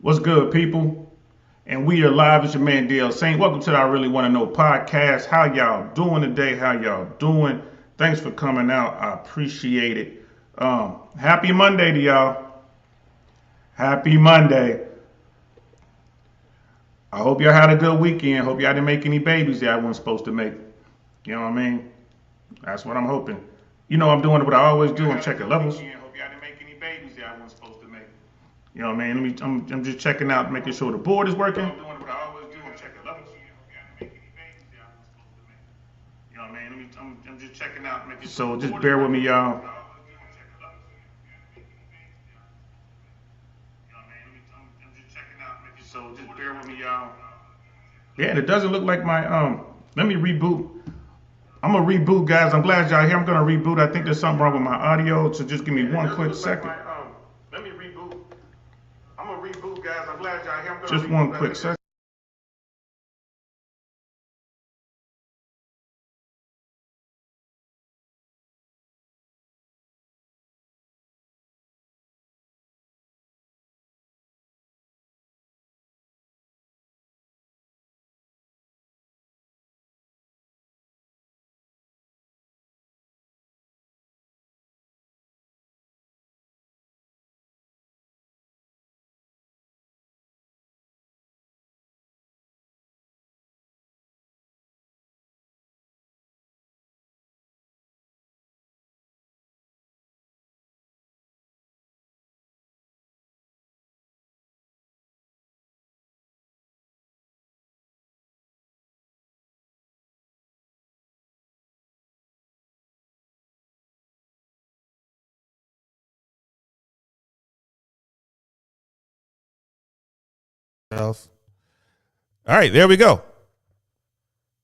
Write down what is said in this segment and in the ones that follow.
What's good, people? And we are live. It's your man DL Saint. Welcome to the I Really Want to Know podcast. How y'all doing today? How y'all doing? Thanks for coming out. I appreciate it. Happy Monday to y'all. Happy Monday. I hope y'all had a good weekend. Hope y'all didn't make any babies that I wasn't supposed to make. You know what I mean? That's what I'm hoping. You know I'm doing what I always do. I'm checking levels. Hope y'all didn't make any babies that I wasn't supposed to make. You know what I mean? I'm just checking out, making sure the board is working. I'm doing what I always do. I'm checking levels. You know what I mean? I'm just checking out, making so just bear with me, y'all. So just bear with me, y'all. Yeah, and it doesn't look like my Let me reboot. I'm gonna reboot, guys. I'm glad y'all here. I'm gonna reboot. I think there's something wrong with my audio, so just give me one quick second. Let me reboot. I'm gonna reboot, guys. I'm glad y'all here. Just one quick second. All right, there we go.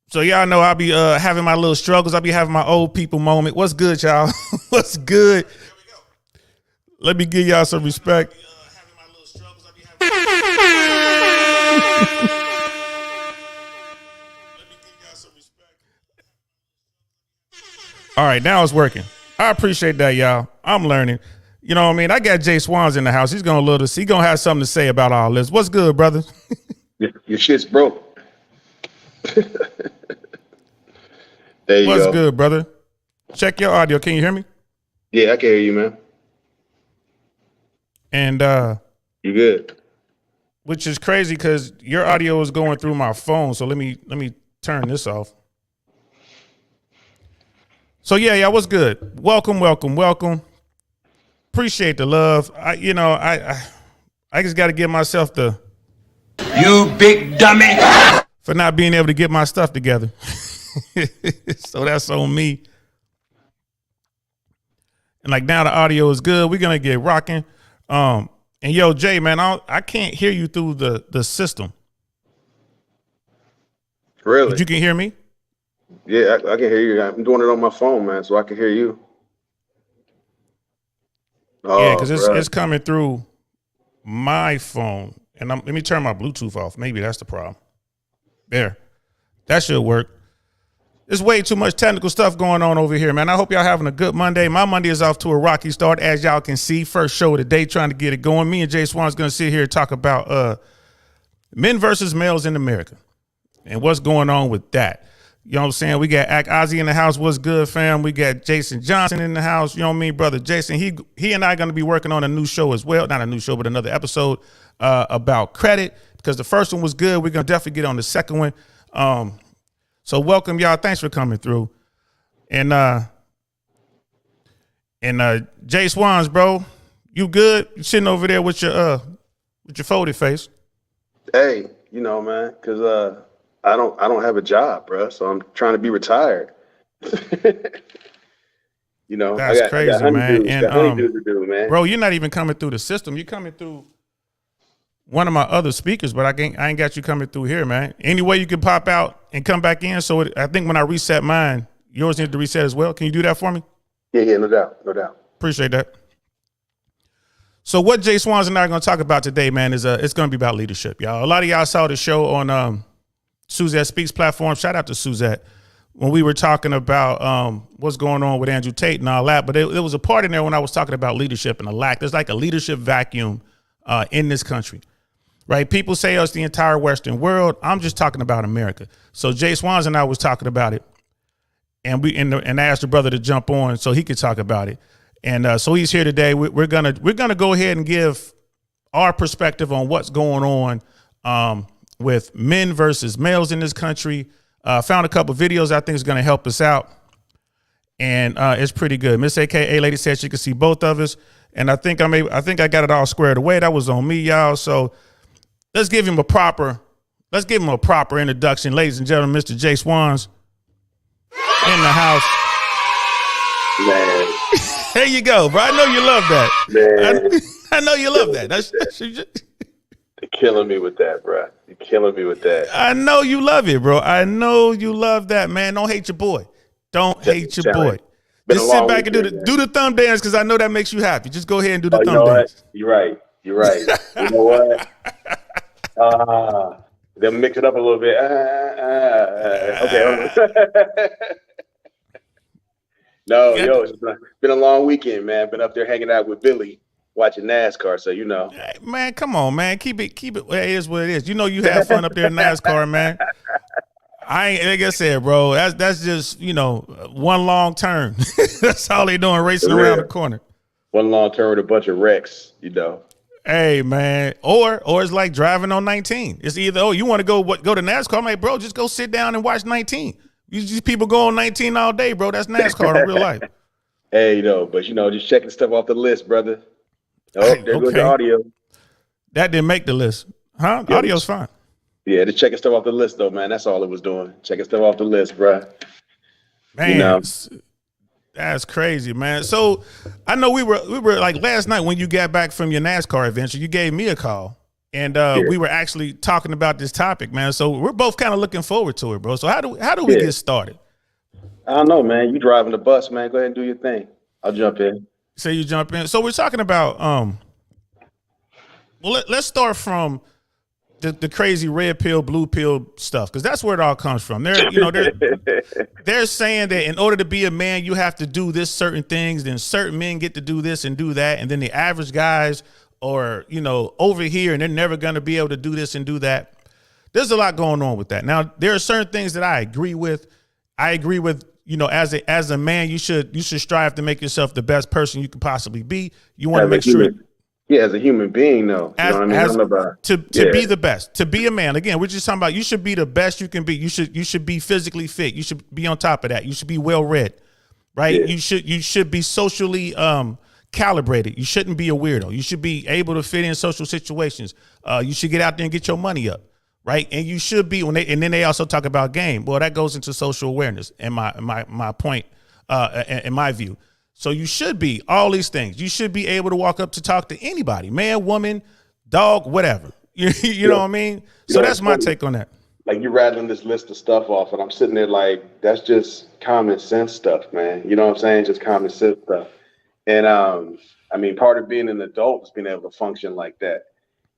So y'all know I'll be having my little struggles. I'll be having my old people moment. What's good, y'all? What's good? Let me give y'all some respect. All right, now it's working. I appreciate that, y'all. I'm learning. You know what I mean? I got Jay Swans in the house. He's gonna love this. He's gonna have something to say about all this. What's good, brother? Your shit's broke. There you What's go. good, brother? Check your audio. Can you hear me? Yeah, I can hear you, man. And You good? which is crazy because your audio is going through my phone. So let me turn this off. So yeah, what's good? Welcome. Appreciate the love. I just got to give myself the You big dummy. for not being able to get my stuff together. So that's on me. And like now the audio is good. We're gonna get rocking. And yo, Jay, man, I can't hear you through the system. Really? But you can hear me? Yeah, I can hear you. I'm doing it on my phone, man, so I can hear you. Yeah, Oh, because bro. it's coming through my phone. And let me turn my Bluetooth off. Maybe that's the problem. There. That should work. There's way too much technical stuff going on over here, man. I hope y'all having a good Monday. My Monday is off to a rocky start, as y'all can see. First show of the day, trying to get it going. Me and Jay Swan's going to sit here and talk about men versus males in America and what's going on with that. You know what I'm saying? We got Act Ozzy in the house. What's good, fam? We got Jason Johnson in the house. You know what I mean, brother Jason? He and I are going to be working on a new show as well. Not a new show, but another episode about credit, because the first one was good. We're going to definitely get on the second one. So welcome, y'all. Thanks for coming through. And Jay Swans, bro, you good? You sitting over there with your folded face. Hey, man, because I don't have a job, bro, so I'm trying to be retired. That's crazy, I got man. And honeydews to do, man. bro, you're not even coming through the system. You're coming through one of my other speakers, but I ain't got you coming through here, man. Any way you can pop out and come back in? So I think when I reset mine, yours needs to reset as well. Can you do that for me? Yeah, no doubt. Appreciate that. So what Jay Swans and I are going to talk about today, man, is it's going to be about leadership, y'all. A lot of y'all saw the show on Suzette Speaks platform. Shout out to Suzette. When we were talking about what's going on with Andrew Tate and all that, but there was a part in there when I was talking about leadership and the lack. There's like a leadership vacuum in this country. right? People say it's the entire Western world. I'm just talking about America. So Jay Swans and I was talking about it, and I asked the brother to jump on so he could talk about it. And so he's here today. We're gonna go ahead and give our perspective on what's going on with men versus males in this country. Found a couple videos I think is going to help us out, and it's pretty good. Miss AKA Lady said she could see both of us, and I think I got it all squared away. That was on me, y'all. So let's give him a proper introduction, ladies and gentlemen. Mr. Jay Swans in the house. Man. There you go, bro. I know you love that. Man. I know you love that. That's You're killing me with that, bro. You're killing me with that. I know you love it, bro. I know you love that, man. Don't hate your boy. Don't hate your boy. Just sit back and do the thumb dance because I know that makes you happy. Just go ahead and do the thumb dance. You're right. You're right. You know what? Then mix it up a little bit. Okay. No, it's been a long weekend, man. Been up there hanging out with Billy, watching NASCAR. So you know, hey, man, come on, man. Keep it. It is what it is. You know, you have fun up there in NASCAR, man. I ain't, like I said, bro. That's just one long turn. That's all they doing, racing around the corner. One long turn with a bunch of wrecks, Hey, man. Or it's like driving on 19. It's either you want to go to NASCAR. I'm like, bro, just go sit down and watch 19. These people go on 19 all day, bro. That's NASCAR in real life. Hey, but just checking stuff off the list, brother. Oh, there goes the audio. That didn't make the list, huh? Yeah, audio's fine. Yeah, just checking stuff off the list, though, man. That's all it was doing. Checking stuff off the list, bro. Man, that's crazy, man. So I know we were like last night when you got back from your NASCAR adventure, you gave me a call. And we were actually talking about this topic, man. So we're both kind of looking forward to it, bro. So how do we get started? I don't know, man. You driving the bus, man. Go ahead and do your thing. I'll jump in. So you jump in. So we're talking about well, let's start from the crazy red pill, blue pill stuff, because that's where it all comes from. They're saying that in order to be a man, you have to do this certain things. Then certain men get to do this and do that, and then the average guys or over here, and they're never going to be able to do this and do that. There's a lot going on with that. Now, there are certain things that I agree with. I agree with, as a man, you should strive to make yourself the best person you could possibly be. You want to make sure. Yeah, as a human being, though. To be the best, to be a man. Again, we're just talking about you should be the best you can be. You should be physically fit. You should be on top of that. You should be well read, right? Yeah. You should be socially calibrated. You shouldn't be a weirdo. You should be able to fit in social situations. You should get out there and get your money up, right? And you should be and then they also talk about game. Well, that goes into social awareness in my point, in my view. So you should be all these things. You should be able to walk up to talk to anybody, man, woman, dog, whatever. You know what I mean? So that's my take on that. Like you're rattling this list of stuff off, and I'm sitting there like, that's just common sense stuff, man. You know what I'm saying? Just common sense stuff. And part of being an adult is being able to function like that.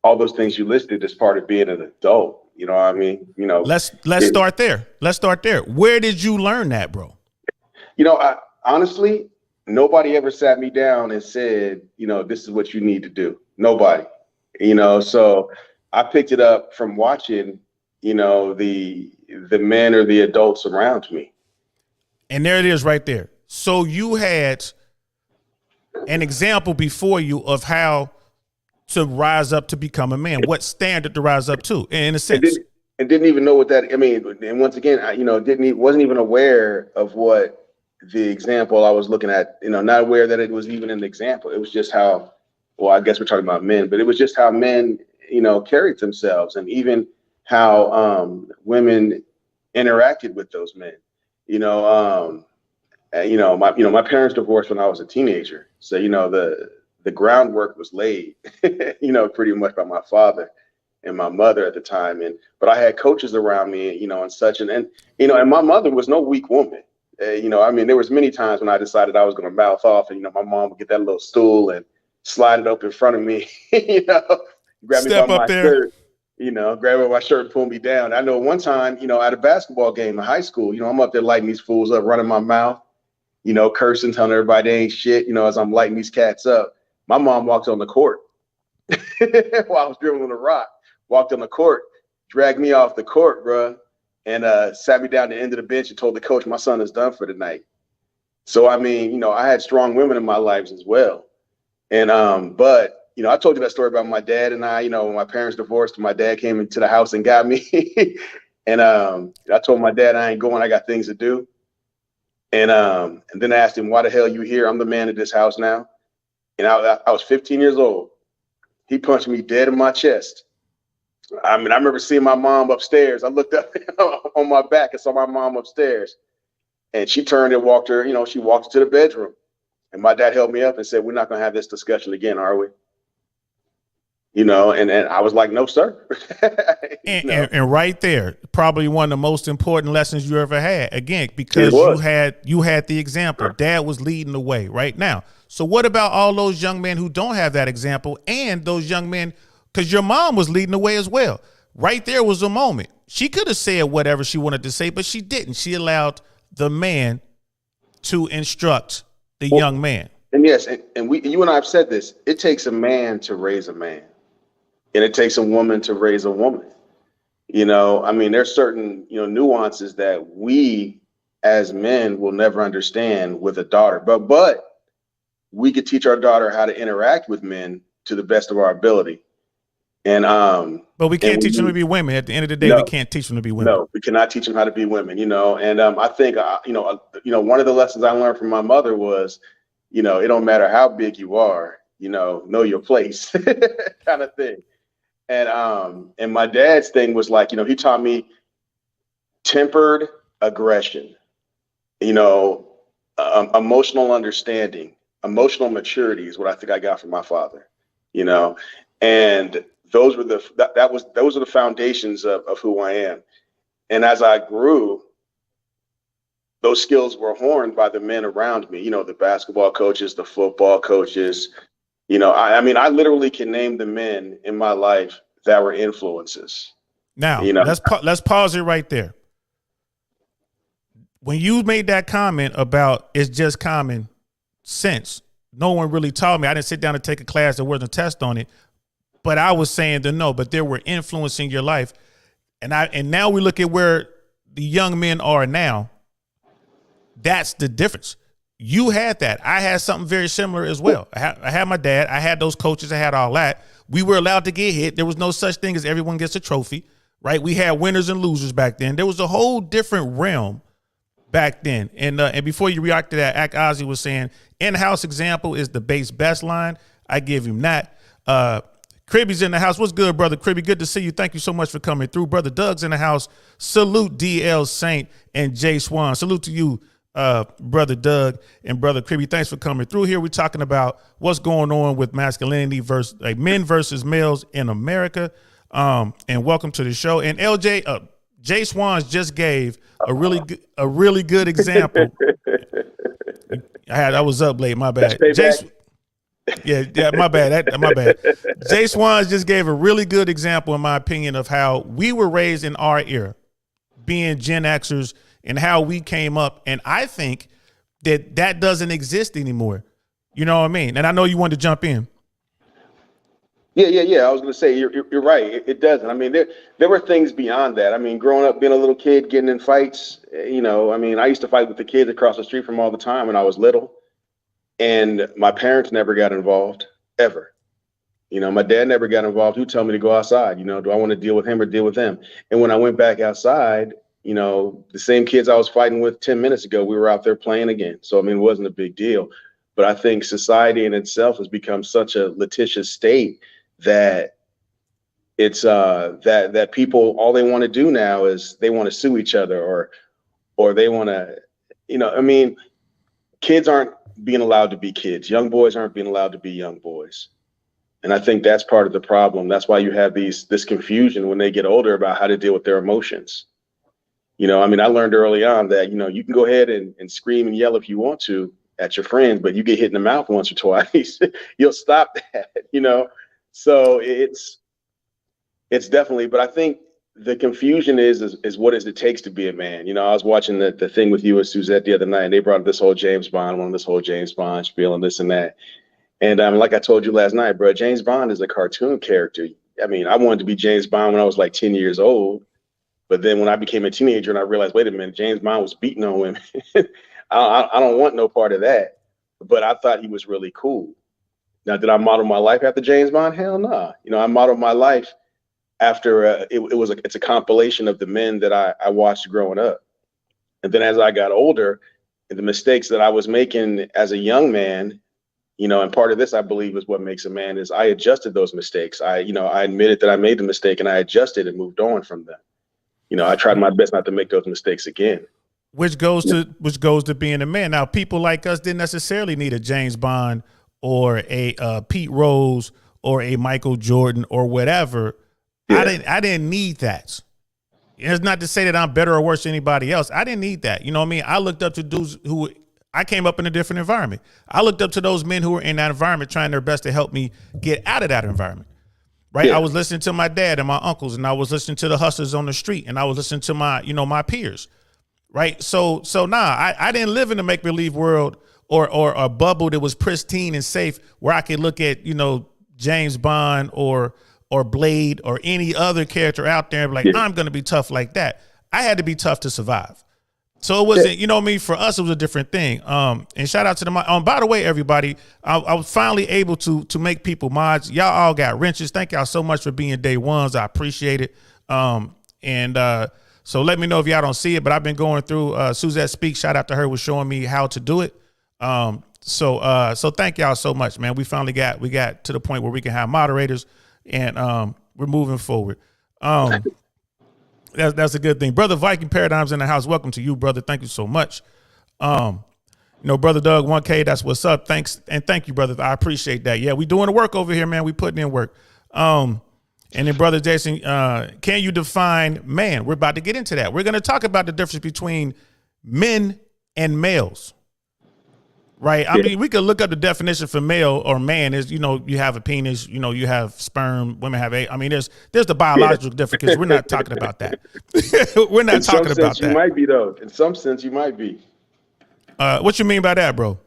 All those things you listed is part of being an adult. You know what I mean? Let's start there. Let's start there. Where did you learn that, bro? I honestly, nobody ever sat me down and said, this is what you need to do. Nobody. So I picked it up from watching, the men or the adults around me. And there it is right there. So you had an example before you of how to rise up to become a man, what standard to rise up to, in a sense. And didn't even know what that, and once again, wasn't even aware of what the example I was looking at, not aware that it was even an example. It was just how, I guess we're talking about men, but it was just how men, carried themselves, and even how women interacted with those men. My parents divorced when I was a teenager. So, the groundwork was laid, pretty much by my father and my mother at the time. But I had coaches around me, and such. And my mother was no weak woman. There was many times when I decided I was going to mouth off, and, my mom would get that little stool and slide it up in front of me, grab Step me by my there. shirt, grab me by my shirt and pull me down. I know one time, at a basketball game in high school, I'm up there lighting these fools up, running my mouth, cursing, telling everybody they ain't shit, as I'm lighting these cats up. My mom walked on the court while I was dribbling the rock. walked on the court, dragged me off the court, bro, and sat me down at the end of the bench and told the coach, my son is done for the night. So, I mean, you know, I had strong women in my lives as well. And, but, you know, I told you that story about my dad and I, you know, when my parents divorced, my dad came into the house and got me. And I told my dad I ain't going, I got things to do. And then I asked him, why the hell you here? I'm the man of this house now. And I was 15 years old. He punched me dead in my chest. I mean, I remember seeing my mom upstairs. I looked up on my back and saw my mom upstairs. And she turned and walked her, you know, she walked to the bedroom. And my dad held me up and said, we're not going to have this discussion again, are we? You know, and I was like, no, sir. And right there, probably one of the most important lessons you ever had. Again, because you had the example. Dad was leading the way right now. So what about all those young men who don't have that example, and those young men, because your mom was leading the way as well. Right there was a moment. She could have said whatever she wanted to say, but she didn't. She allowed the man to instruct the young man. And yes, and you and I have said this, it takes a man to raise a man. And it takes a woman to raise a woman. You know, I mean, there's certain, you know, nuances that we as men will never understand with a daughter. But we could teach our daughter how to interact with men to the best of our ability. And but we can't teach them to be women. At the end of the day, we can't teach them to be women. No, we cannot teach them how to be women, you know. And I think you know, one of the lessons I learned from my mother was, you know, it don't matter how big you are, you know your place kind of thing. And my dad's thing was like, you know, he taught me tempered aggression, you know, emotional understanding, emotional maturity is what I think I got from my father, you know, and those were those are the foundations of who I am. And as I grew, those skills were honed by the men around me, you know, the basketball coaches, the football coaches. You know, I mean, I literally can name the men in my life that were influences. Now, you know, let's pause it right there. When you made that comment about it's just common sense, no one really taught me. I didn't sit down and take a class. There wasn't a test on it, but I was saying but they were influencing your life. And now we look at where the young men are now. That's the difference. You had that. I had something very similar as well. I had my dad. I had those coaches. I had all that. We were allowed to get hit. There was no such thing as everyone gets a trophy, right? We had winners and losers back then. There was a whole different realm back then. And before you react to that, Ozzy was saying, in-house example is the best line. I give him that. Cribby's in the house. What's good, brother Cribby? Good to see you. Thank you so much for coming through. Brother Doug's in the house. Salute DL Saint and Jay Swan. Salute to you, Brother Doug and Brother Cribby. Thanks for coming through here. We're talking about what's going on with masculinity versus men versus males in America. And welcome to the show. And LJ, Jay Swans just gave a really good example. I was up late. My bad. My bad. My bad. Jay Swans just gave a really good example, in my opinion, of how we were raised in our era, being Gen Xers, and how we came up. And I think that doesn't exist anymore. You know what I mean? And I know you wanted to jump in. Yeah. I was going to say, you're right. It doesn't. I mean, there were things beyond that. I mean, growing up, being a little kid, getting in fights, you know, I mean, I used to fight with the kids across the street from all the time when I was little. And my parents never got involved, ever. You know, my dad never got involved. He would tell me to go outside. You know, do I want to deal with him or deal with them? And when I went back outside, you know, the same kids I was fighting with 10 minutes ago, we were out there playing again. So, I mean, it wasn't a big deal. But I think society in itself has become such a litigious state that it's that people, all they want to do now is they want to sue each other or they want to, you know, I mean, kids aren't being allowed to be kids. Young boys aren't being allowed to be young boys. And I think that's part of the problem. That's why you have this confusion when they get older about how to deal with their emotions. You know, I mean, I learned early on that, you know, you can go ahead and scream and yell if you want to at your friends, but you get hit in the mouth once or twice, you'll stop that, you know? So it's definitely, but I think the confusion is what it takes to be a man. You know, I was watching the thing with you and Suzette the other night, and they brought up this whole James Bond spiel and this and that. And like I told you last night, bro, James Bond is a cartoon character. I mean, I wanted to be James Bond when I was like 10 years old. But then when I became a teenager and I realized, wait a minute, James Bond was beating on women. I don't want no part of that. But I thought he was really cool. Now, did I model my life after James Bond? Hell no. Nah. You know, I modeled my life after it's a compilation of the men that I watched growing up. And then as I got older, and the mistakes that I was making as a young man, you know, and part of this, I believe, is what makes a man is I adjusted those mistakes. I admitted that I made the mistake and I adjusted and moved on from them. You know, I tried my best not to make those mistakes again. Which goes to being a man. Now, people like us didn't necessarily need a James Bond or a Pete Rose or a Michael Jordan or whatever. Yeah. I didn't need that. It's not to say that I'm better or worse than anybody else. I didn't need that. You know what I mean? I looked up to dudes who I came up in a different environment. I looked up to those men who were in that environment trying their best to help me get out of that environment. Right. Yeah. I was listening to my dad and my uncles, and I was listening to the hustlers on the street, and I was listening to my peers. Right. So I didn't live in a make-believe world or a bubble that was pristine and safe where I could look at, you know, James Bond or Blade or any other character out there and be like, yeah, I'm going to be tough like that. I had to be tough to survive. So it wasn't, you know what I mean? For us, it was a different thing. And shout out to them. By the way, everybody, I was finally able to make people mods. Y'all all got wrenches. Thank y'all so much for being day ones. I appreciate it. So let me know if y'all don't see it, but I've been going through Suzette Speaks. Shout out to her, was showing me how to do it. So thank y'all so much, man. We finally got to the point where we can have moderators, and we're moving forward. That's a good thing. Brother Viking Paradigms in the house. Welcome to you, brother. Thank you so much. You know, Brother Doug 1K, that's what's up. Thanks. And thank you, brother. I appreciate that. Yeah, we doing the work over here, man. We putting in work. And then Brother Jason, can you define man? We're about to get into that. We're going to talk about the difference between men and males. Right. I mean, we could look up the definition for male or man is, you know, you have a penis, you know, you have sperm, women have I mean, there's the biological difference, because we're not talking about that. We're not talking about that. You might be, though. In some sense, you might be. What you mean by that, bro?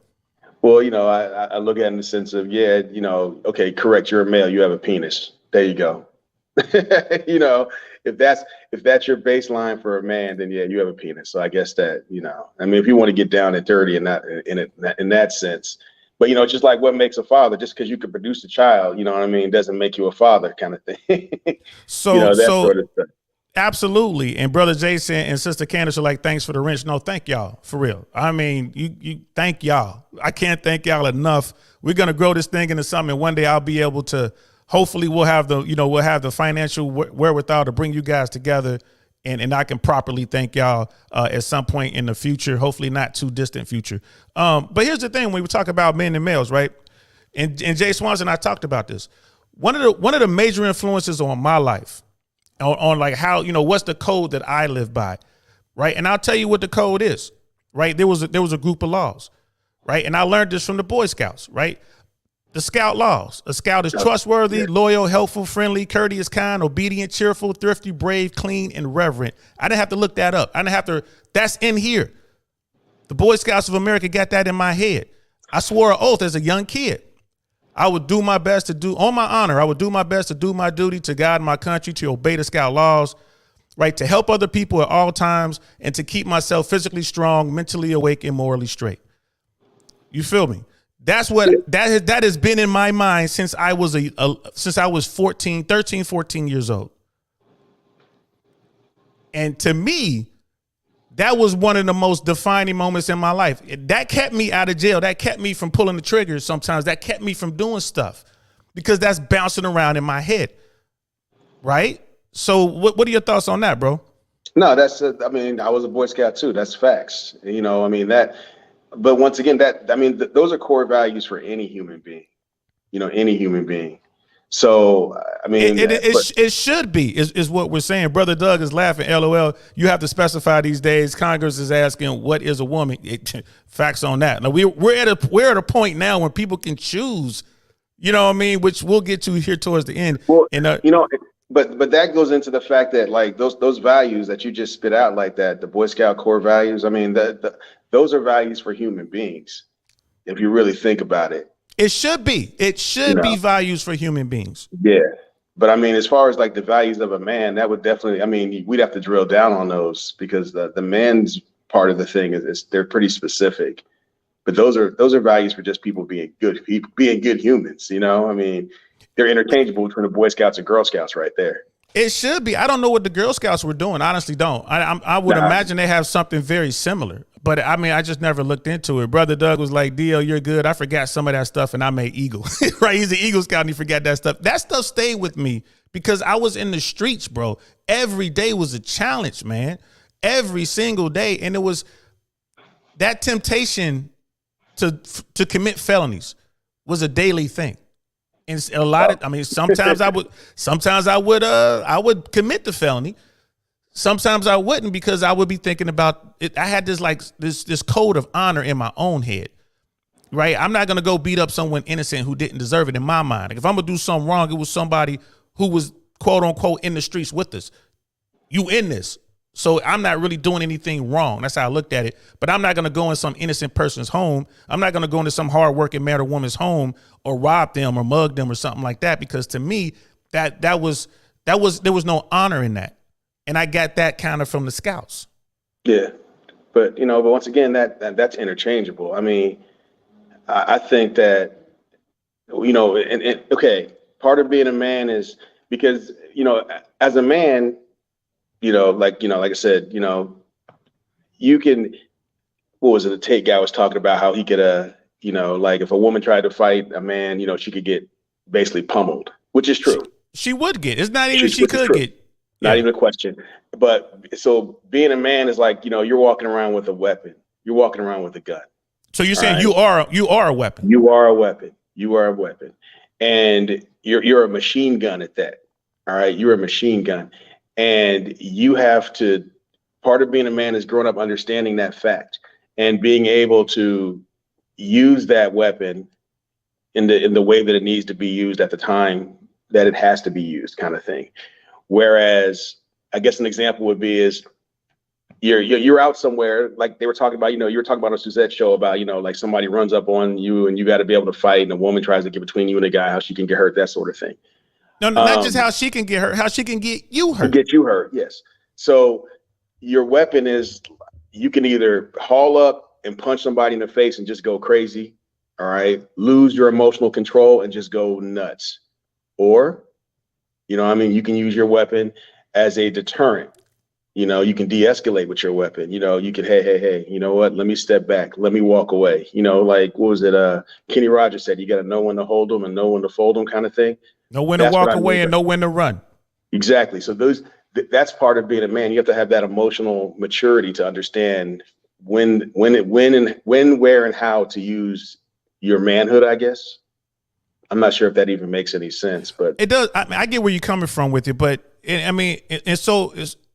Well, you know, I look at it in the sense of, yeah, you know, okay, correct. You're a male. You have a penis. There you go. You know, if that's your baseline for a man, then yeah, you have a penis. So I guess that, you know, I mean, if you want to get down and dirty in that sense, but you know, just like what makes a father, just because you can produce a child, you know what I mean, doesn't make you a father, kind of thing. So, you know, that sort of stuff. Absolutely. And Brother Jason and Sister Candace are like, thanks for the wrench. No, thank y'all, for real. I mean, you thank y'all. I can't thank y'all enough. We're gonna grow this thing into something, and one day I'll be able to. Hopefully we'll have the financial wherewithal to bring you guys together, and I can properly thank y'all at some point in the future, hopefully not too distant future. But here's the thing, when we talk about men and males, right? And Jay Swanson and I talked about this. One of the major influences on my life, on like how, you know, what's the code that I live by, right? And I'll tell you what the code is, right? There was a group of laws, right? And I learned this from the Boy Scouts, right? The Scout laws. A Scout is trustworthy, loyal, helpful, friendly, courteous, kind, obedient, cheerful, thrifty, brave, clean, and reverent. I didn't have to look that up. That's in here. The Boy Scouts of America got that in my head. I swore an oath as a young kid. I would do my best on my honor, I would do my best to do my duty to God and my country, to obey the Scout laws, right? To help other people at all times, and to keep myself physically strong, mentally awake, and morally straight. You feel me? That's what that has been in my mind since I was 13, 14 years old. And to me, that was one of the most defining moments in my life. That kept me out of jail. That kept me from pulling the trigger sometimes. That kept me from doing stuff, because that's bouncing around in my head. Right? So what are your thoughts on that, bro? No, I mean, I was a Boy Scout too. That's facts. You know, I mean, but once again, those are core values for any human being, you know, any human being. So, I mean, it should be is what we're saying. Brother Doug is laughing. LOL. You have to specify these days. Congress is asking, what is a woman? Facts on that. Now we're at a point now when people can choose, you know what I mean, which we'll get to here towards the end. Well, and you know, but that goes into the fact that, like, those values that you just spit out, like that, the Boy Scout core values, I mean, those are values for human beings, if you really think about it. It should be. It should be values for human beings. Yeah. But I mean, as far as like the values of a man, that would definitely, I mean, we'd have to drill down on those because the man's part of the thing is they're pretty specific. But those are values for just people being good people, being good humans, you know? I mean, they're interchangeable between the Boy Scouts and Girl Scouts right there. It should be. I don't know what the Girl Scouts were doing. Honestly, don't. I would imagine they have something very similar. But I mean, I just never looked into it. Brother Doug was like, "Dio, you're good." I forgot some of that stuff, and I made Eagle. Right? He's an Eagle Scout, and he forgot that stuff. That stuff stayed with me because I was in the streets, bro. Every day was a challenge, man. Every single day, and it was that temptation to commit felonies was a daily thing. And a lot of, I mean, sometimes I would commit the felony. Sometimes I wouldn't because I would be thinking about it. I had this code of honor in my own head, right? I'm not going to go beat up someone innocent who didn't deserve it in my mind. Like if I'm going to do something wrong, it was somebody who was quote unquote in the streets with us. You in this. So I'm not really doing anything wrong. That's how I looked at it. But I'm not going to go in some innocent person's home. I'm not going to go into some hardworking man or woman's home or rob them or mug them or something like that. Because to me, there was no honor in that. And I got that kind of from the Scouts. Yeah, but but once again, that's interchangeable. I mean, I think that and okay, part of being a man is because as a man. Like I said, you can, what was it? The Tate guy was talking about how he could, like if a woman tried to fight a man, she could get basically pummeled, which is true. She would get. It's not even she could get. Not even a question. But so being a man is like, you're walking around with a weapon. You're walking around with a gun. So you're saying you are a weapon. You are a weapon. You are a weapon. And you're a machine gun at that. All right. You're a machine gun. And you have to, part of being a man is growing up understanding that fact and being able to use that weapon in the way that it needs to be used at the time that it has to be used, kind of thing. Whereas I guess an example would be is you're out somewhere, like they were talking about, you were talking about on Suzette show about, like somebody runs up on you and you got to be able to fight and a woman tries to get between you and a guy, how she can get hurt, that sort of thing. No, not just how she can get hurt, how she can get you hurt. Get you hurt, yes. So your weapon is, you can either haul up and punch somebody in the face and just go crazy, all right, lose your emotional control and just go nuts. Or, you can use your weapon as a deterrent. You can de-escalate with your weapon. You can, hey, you know what? Let me step back. Let me walk away. Like, what was it? Kenny Rogers said, you got to know when to hold them and know when to fold them, kind of thing. Know when to walk away and know when to run. Exactly. So that's part of being a man. You have to have that emotional maturity to understand when, where, and how to use your manhood, I guess. I'm not sure if that even makes any sense, but it does. I get where you're coming from with it, but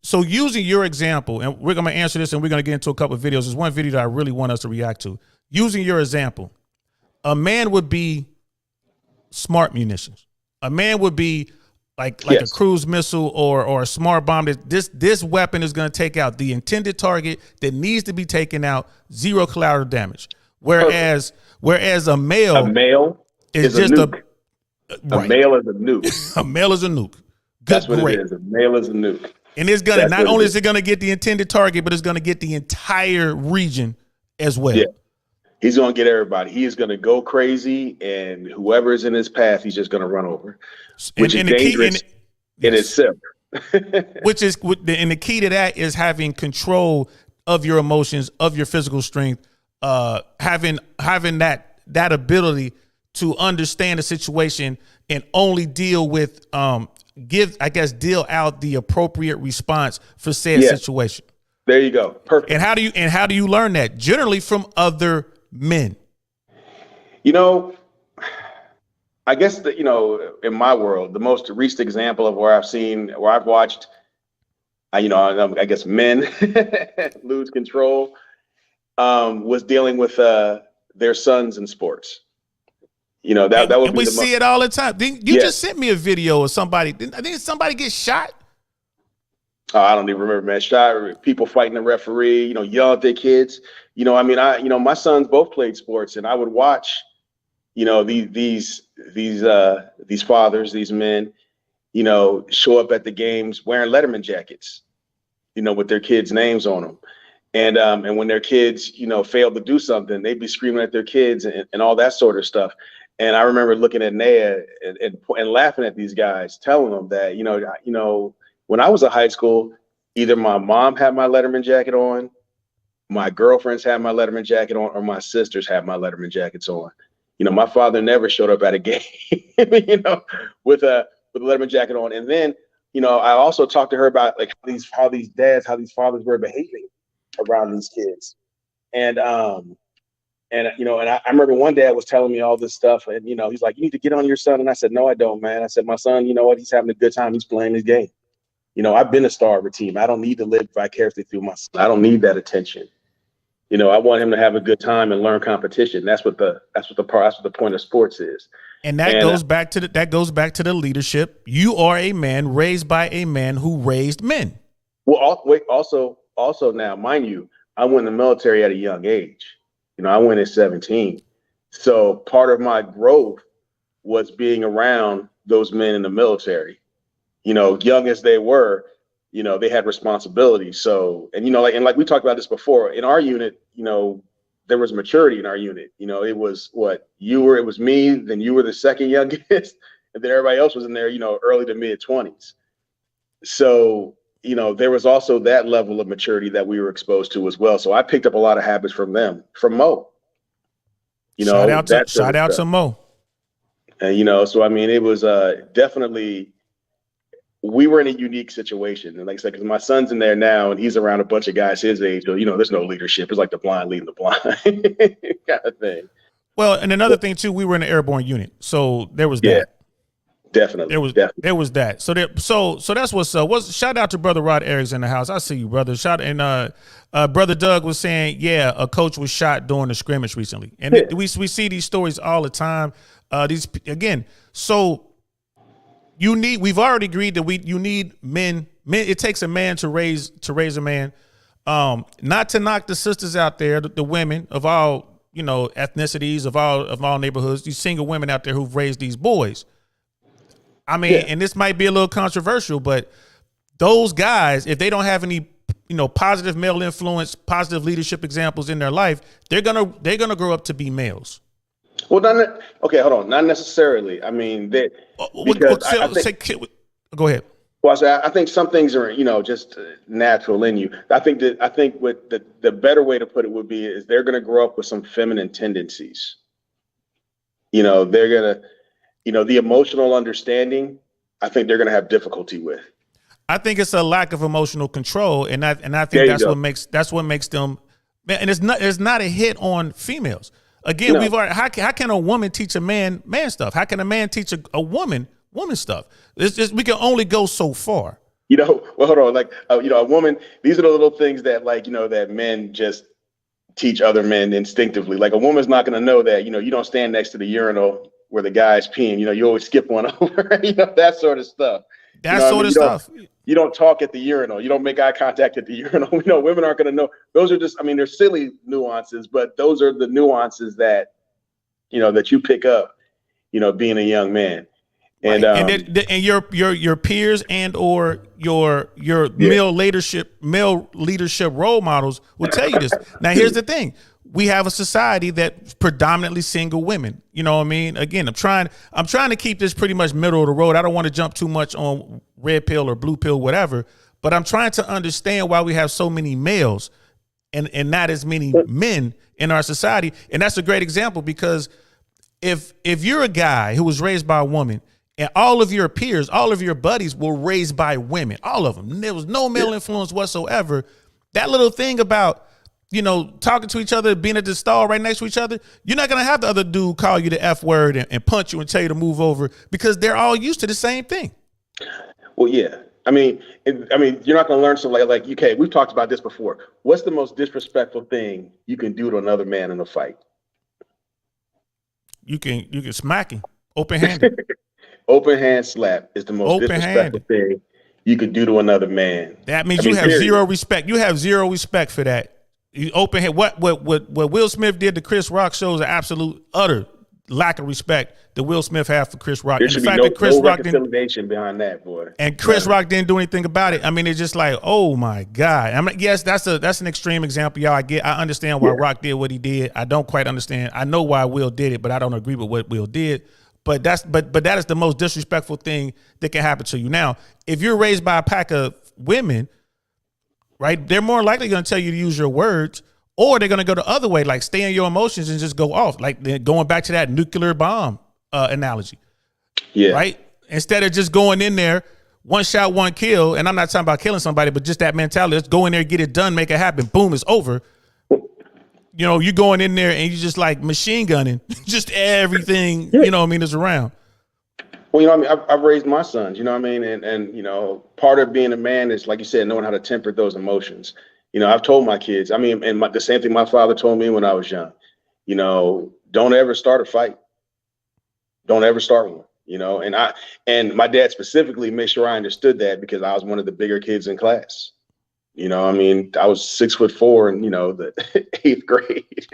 so using your example, and we're going to answer this and we're going to get into a couple of videos. There's one video that I really want us to react to. Using your example, a man would be smart munitions. A man would be like yes. A cruise missile or a smart bomb. This weapon is going to take out the intended target that needs to be taken out, zero collateral damage. Whereas a male is just a nuke. Right. A male is a nuke. A male is a nuke. That's what it is. A male is a nuke. And it's gonna not only is it gonna get the intended target, but it's gonna get the entire region as well. Yeah. He's going to get everybody. He is going to go crazy, and whoever is in his path, he's just going to run over, which is dangerous in itself. And the key to that is having control of your emotions, of your physical strength, having that ability to understand the situation and only deal with deal out the appropriate response for said situation. There you go. Perfect. And how do you learn that? Generally from other men. I guess that, in my world, the most recent example of where I've watched, I guess men lose control, was dealing with their sons in sports. That would and we see it all the time. You just sent me a video of somebody. I think somebody get shot. Oh, I don't even remember, man. Shot, people fighting the referee, yell at their kids. My sons both played sports, and I would watch, these fathers, these men, show up at the games wearing Letterman jackets, with their kids' names on them. And when their kids, failed to do something, they'd be screaming at their kids and all that sort of stuff. And I remember looking at Naya and laughing at these guys, telling them that, when I was in high school, either my mom had my Letterman jacket on, my girlfriends had my Letterman jacket on, or my sisters had my Letterman jackets on. My father never showed up at a game, with a Letterman jacket on. And then, I also talked to her about like how these fathers were behaving around these kids. And I remember one dad was telling me all this stuff, and he's like, "You need to get on your son." And I said, "No, I don't, man." I said, "My son, you know what? He's having a good time. He's playing his game. I've been a star of a team. I don't need to live vicariously through my son. I don't need that attention. I want him to have a good time and learn competition. That's what the point of sports is." And that goes back to the leadership. You are a man raised by a man who raised men. Well, also now, mind you, I went in the military at a young age. I went at 17. So part of my growth was being around those men in the military. Young as they were, they had responsibility. So, and like we talked about this before, in our unit, there was maturity in our unit. It was it was me, then you were the second youngest, and then everybody else was in there, early to mid 20s. So, there was also that level of maturity that we were exposed to as well. So I picked up a lot of habits from them, from Mo. Shout out to Mo. And, so, I mean, it was definitely, we were in a unique situation. And like I said, because my son's in there now and he's around a bunch of guys his age, so, there's no leadership. It's like the blind leading the blind kind of thing. Well, and another thing too, we were in the airborne unit. So there was that. Yeah. Definitely. There was that. So that's what's up. Shout out to Brother Rod Erick's in the house. I see you, brother. Brother Doug was saying, yeah, a coach was shot during the scrimmage recently. And we see these stories all the time. So we've already agreed that you need men. It takes a man to raise a man. Not to knock the sisters out there, the women of all, ethnicities, of all neighborhoods, these single women out there who've raised these boys. I mean, and this might be a little controversial, but those guys, if they don't have any, positive male influence, positive leadership examples in their life, they're gonna grow up to be males. Well, not necessarily. I mean, go ahead. Well, I think some things are, just natural in you. I think what the better way to put it would be is they're gonna grow up with some feminine tendencies. They're gonna. The emotional understanding, I think they're going to have difficulty with. I think it's a lack of emotional control, and I think that's what makes them. And it's not a hit on females. Again, we've already. How can a woman teach a man stuff? How can a man teach a woman stuff? It's just we can only go so far. Well, hold on. Like a woman. These are the little things that that men just teach other men instinctively. Like a woman's not going to know that you don't stand next to the urinal where the guy's peeing, you always skip one over, that sort of stuff. You don't talk at the urinal. You don't make eye contact at the urinal. Women aren't going to know. Those are just, they're silly nuances, but those are the nuances that, that you pick up, being a young man. And and your peers and or your male leadership role models will tell you this. Now, here's the thing. We have a society that's predominantly single women. You know what I mean? Again, I'm trying to keep this pretty much middle of the road. I don't want to jump too much on red pill or blue pill, whatever, but I'm trying to understand why we have so many males and not as many men in our society. And that's a great example because if you're a guy who was raised by a woman and all of your peers, all of your buddies were raised by women, all of them, there was no male influence whatsoever. That little thing about, talking to each other, being at the stall right next to each other, you're not going to have the other dude call you the F word and punch you and tell you to move over because they're all used to the same thing. Well, yeah. You're not going to learn something like UK. We've talked about this before. What's the most disrespectful thing you can do to another man in a fight? You can smack him open-handed. Open hand slap is the most disrespectful thing you could do to another man. That means you have zero respect. You have zero respect for that. You open hand. What Will Smith did to Chris Rock shows an absolute utter lack of respect that Will Smith had for Chris Rock. There And the should be fact no, that Chris no Rock didn't, reconciliation behind that, boy. and Chris Rock didn't do anything about it. I mean, it's just like, oh my God. I mean, yes, that's an extreme example, y'all. I understand why Rock did what he did. I don't quite understand. I know why Will did it, but I don't agree with what Will did. But that is the most disrespectful thing that can happen to you. Now, if you're raised by a pack of women, right, they're more likely going to tell you to use your words, or they're going to go the other way, like stay in your emotions and just go off, like going back to that nuclear bomb analogy. Yeah. Right? Instead of just going in there, one shot, one kill, and I'm not talking about killing somebody, but just that mentality. Let's go in there, get it done, make it happen. Boom, it's over. You know, you going in there and you just like machine gunning just everything, you know what I mean, is around. Well, you know what I mean? I've raised my sons, you know what I mean? And, you know, part of being a man is, like you said, knowing how to temper those emotions. You know, I've told my kids, I mean, and the same thing my father told me when I was young, you know, don't ever start a fight. Don't ever start one, you know? And my dad specifically made sure I understood that because I was one of the bigger kids in class. You know, I mean, I was 6'4" in, you know, the 8th grade.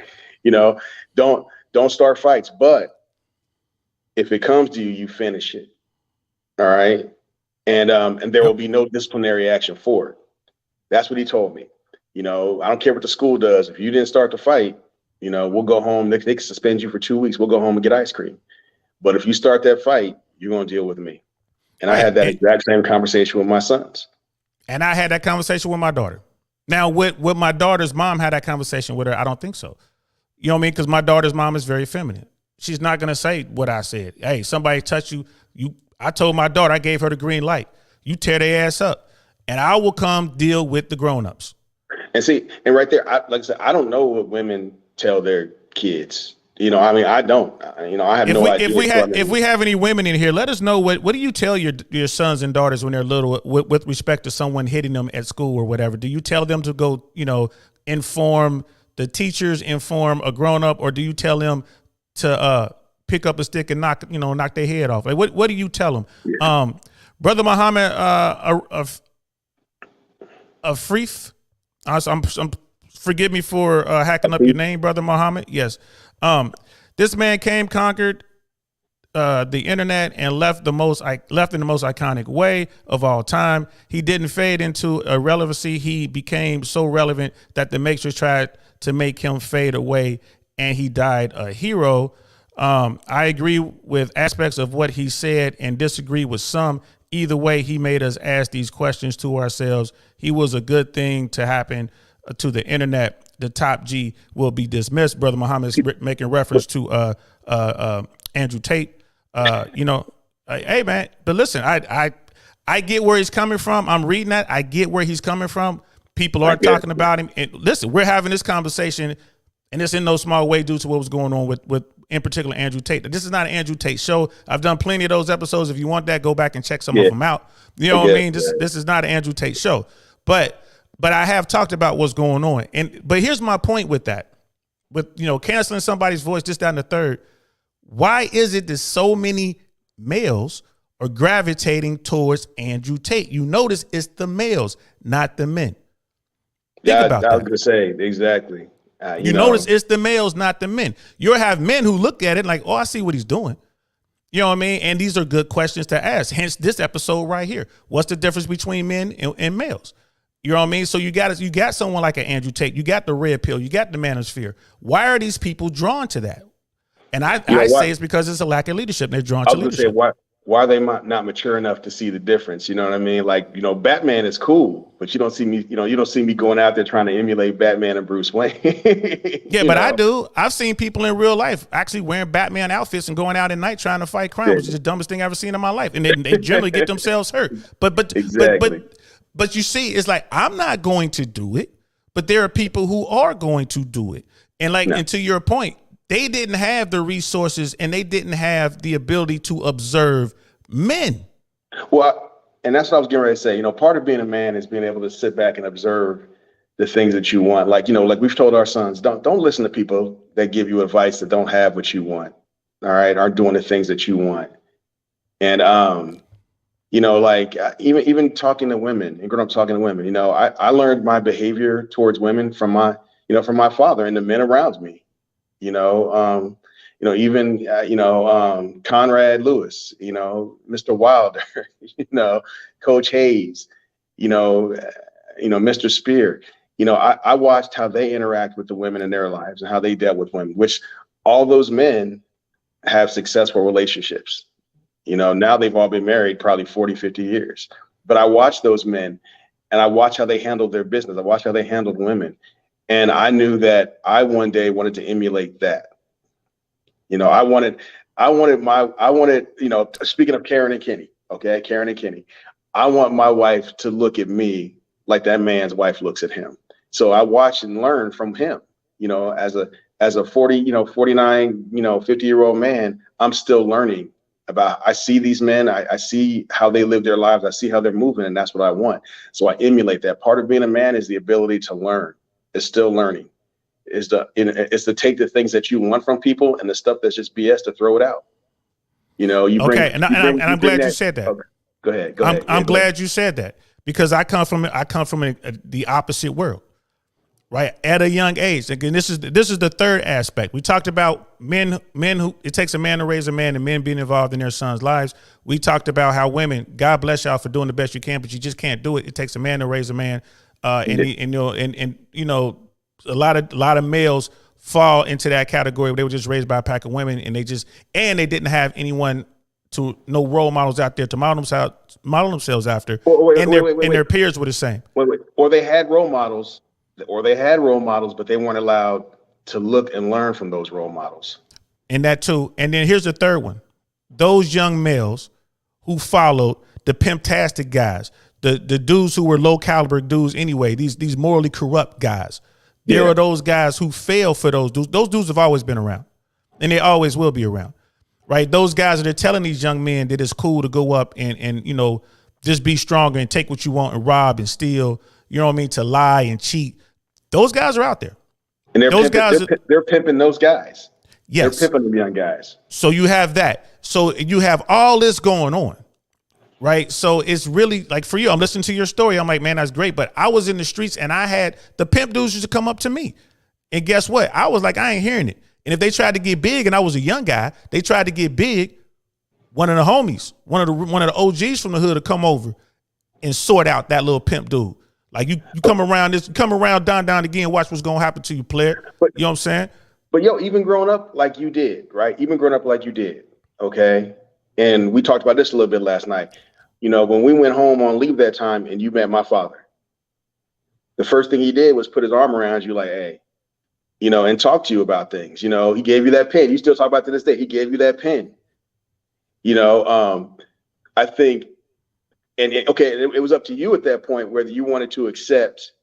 You know, don't start fights, but if it comes to you, you finish it. All right. And there will be no disciplinary action for it. That's what he told me. You know, I don't care what the school does. If you didn't start the fight, you know, we'll go home. They can suspend you for 2 weeks. We'll go home and get ice cream. But if you start that fight, you're going to deal with me. And I had that exact same conversation with my sons. And I had that conversation with my daughter. Now, with my daughter's mom had that conversation with her, I don't think so. You know what I mean? Because my daughter's mom is very feminine. She's not going to say what I said. Hey, somebody touched you. I told my daughter, I gave her the green light. You tear their ass up. And I will come deal with the grown-ups. And see, and right there, like I said, I don't know what women tell their kids. You know, I mean, I don't. You know, I have no idea. If we have any women in here, let us know what do you tell your sons and daughters when they're little with respect to someone hitting them at school or whatever? Do you tell them to go, you know, inform the teachers, inform a grown up, or do you tell them to pick up a stick and knock their head off? Like, what do you tell them? Yeah. Brother Muhammad, Afrif, I'm forgive me for hacking up your name, Brother Muhammad. Yes. This man conquered the internet and left in the most iconic way of all time. He didn't fade into irrelevancy. He became so relevant that the Matrix tried to make him fade away, and he died a hero. I agree with aspects of what he said and disagree with some. Either way, he made us ask these questions to ourselves. He was a good thing to happen to the internet. The top G will be dismissed. Brother Muhammad is making reference to Andrew Tate. You know, hey man, but listen, I get where he's coming from. I'm reading that. I get where he's coming from. People are talking about him. And listen, we're having this conversation, and it's in no small way due to what was going on with in particular Andrew Tate. This is not an Andrew Tate show. I've done plenty of those episodes. If you want that, go back and check some of them out. You know what I mean? This is not an Andrew Tate show. But I have talked about what's going on. But here's my point with that. With, you know, canceling somebody's voice, just down the third. Why is it that so many males are gravitating towards Andrew Tate? You notice it's the males, not the men. Think about that. I was going to say, exactly. You notice it's the males, not the men. You'll have men who look at it like, oh, I see what he's doing. You know what I mean? And these are good questions to ask. Hence this episode right here. What's the difference between men and males? You know what I mean? So you got someone like an Andrew Tate. You got the red pill. You got the manosphere. Why are these people drawn to that? And I say it's because it's a lack of leadership. They're drawn to leadership. Why are they not mature enough to see the difference? You know what I mean? Like, you know, Batman is cool, but you don't see me going out there trying to emulate Batman and Bruce Wayne. Yeah, but I do. I've seen people in real life actually wearing Batman outfits and going out at night trying to fight crime, which is the dumbest thing I've ever seen in my life. And they generally get themselves hurt. But you see, it's like, I'm not going to do it, but there are people who are going to do it. And and to your point, they didn't have the resources and they didn't have the ability to observe men. Well, and that's what I was getting ready to say. You know, part of being a man is being able to sit back and observe the things that you want. Like, you know, like we've told our sons, don't listen to people that give you advice that don't have what you want. All right. Aren't doing the things that you want. And, you know, like even talking to women and growing up talking to women, you know, I learned my behavior towards women from my father and the men around me, you know, Even Conrad Lewis, Mr. Wilder, Coach Hayes, Mr. Spear. I watched how they interact with the women in their lives and how they dealt with women, which all those men have successful relationships. Now they've all been married probably 40, 50 years. But I watched those men and I watched how they handled their business. I watched how they handled women. And I knew that I one day wanted to emulate that. I wanted, speaking of Karen and Kenny, okay, Karen and Kenny, I want my wife to look at me like that man's wife looks at him. So I watched and learned from him, as a 40, 49, 50-year-old man, I'm still learning about, I see these men, I see how they live their lives. I see how they're moving, and that's what I want. So I emulate that. Part of being a man is the ability to learn. It's still learning. Is to take the things that you want from people and the stuff that's just BS to throw it out. I'm glad you said that. Okay. Go ahead. I'm glad you said that, because I come from the opposite world, right? At a young age. Again, this is the third aspect. We talked about men who it takes a man to raise a man, and men being involved in their sons' lives. We talked about how women, God bless y'all for doing the best you can, but you just can't do it. It takes a man to raise a man, a lot of males fall into that category where they were just raised by a pack of women, and they didn't have anyone no role models out there to model themselves after, and their peers were the same. Or they had role models, but they weren't allowed to look and learn from those role models. And that too. And then here's the third one: those young males who followed the pimptastic guys, the dudes who were low caliber dudes anyway, these morally corrupt guys. There are those guys who fail for those dudes. Those dudes have always been around, and they always will be around, right? Those guys that are telling these young men that it's cool to go up and just be stronger and take what you want and rob and steal, to lie and cheat. Those guys are out there. And they're pimping those guys. Yes. They're pimping them young guys. So you have that. So you have all this going on, right? So it's really like, for you, I'm listening to your story. I'm like, man, that's great. But I was in the streets and I had the pimp dudes used to come up to me. And guess what? I was like, I ain't hearing it. And if they tried to get big and I was a young guy, they tried to get big, one of the homies, one of the OGs from the hood to come over and sort out that little pimp dude. Like you come around down again, watch what's going to happen to you, player. You know what I'm saying? But even growing up like you did, right? Even growing up like you did, okay? And we talked about this a little bit last night. When we went home on leave that time and you met my father, the first thing he did was put his arm around you like, hey, and talk to you about things. He gave you that pen. You still talk about to this day. He gave you that pen. I think, it was up to you at that point whether you wanted to accept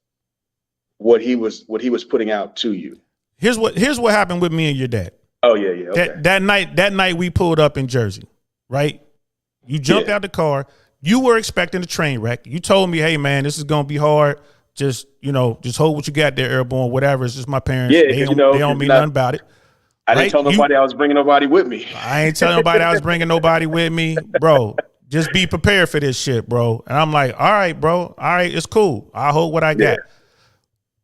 what he was putting out to you. Here's what happened with me and your dad. Oh yeah. Okay. That night we pulled up in Jersey, right? You jumped out the car. You were expecting a train wreck. You told me, hey man, this is gonna be hard. Just hold what you got there, Airborne, whatever. It's just my parents. Yeah, they don't mean nothing about it. I didn't tell nobody I was bringing nobody with me. I ain't telling nobody I was bringing nobody with me, bro. Just be prepared for this shit, bro. And I'm like, all right, bro. All right, it's cool. I'll hold what I got.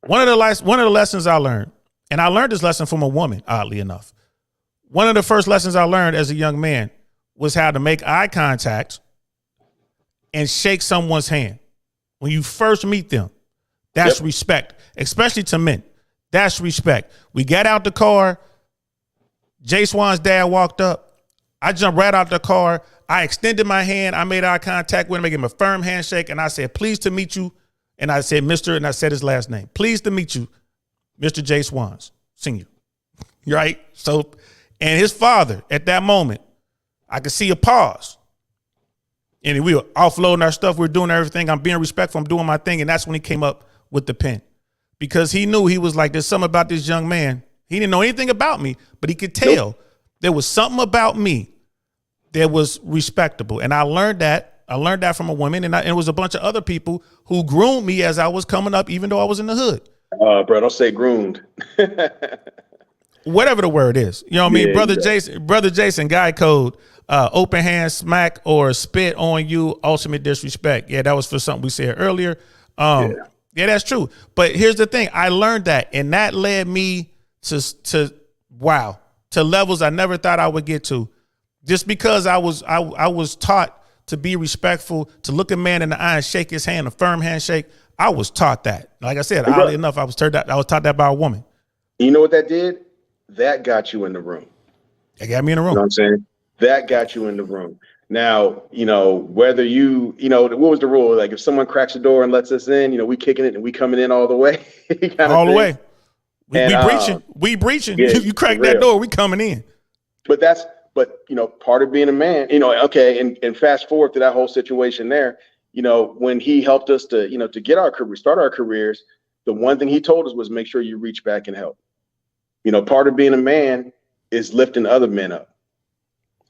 One of the lessons I learned, and I learned this lesson from a woman, oddly enough. One of the first lessons I learned as a young man was how to make eye contact and shake someone's hand. When you first meet them, that's respect, especially to men. That's respect. We got out the car. Jay Swan's dad walked up. I jumped right out the car. I extended my hand. I made eye contact with him. I gave him a firm handshake. And I said, pleased to meet you. And I said, Mr. And I said his last name. Pleased to meet you, Mr. Jay Swans, Sr. Right? So, and his father, at that moment, I could see a pause. And we were offloading our stuff. We were doing everything. I'm being respectful. I'm doing my thing. And that's when he came up with the pen. Because he knew, he was like, there's something about this young man. He didn't know anything about me, but he could tell there was something about me that was respectable. And I learned that. I learned that from a woman. And it was a bunch of other people who groomed me as I was coming up, even though I was in the hood. Bro, don't say groomed. Whatever the word is. You know what I mean? Brother Jason, guy code, open hand smack or spit on you, ultimate disrespect. Yeah, that was for something we said earlier. Yeah, that's true. But here's the thing. I learned that, and that led me to wow, to levels I never thought I would get to, just because I was taught to be respectful, to look a man in the eye and shake his hand, a firm handshake. I was taught that. Like I said, oddly enough, I was taught that by a woman. You know what that did? That got you in the room. It got me in the room. You know what I'm saying? That got you in the room. Now, whether what was the rule? Like if someone cracks the door and lets us in, we kicking it and we coming in all the way. All the way. We breaching. Yeah, you crack that door, we coming in. But part of being a man, okay, and fast forward to that whole situation there, when he helped us to get our career, start our careers, the one thing he told us was make sure you reach back and help. Part of being a man is lifting other men up,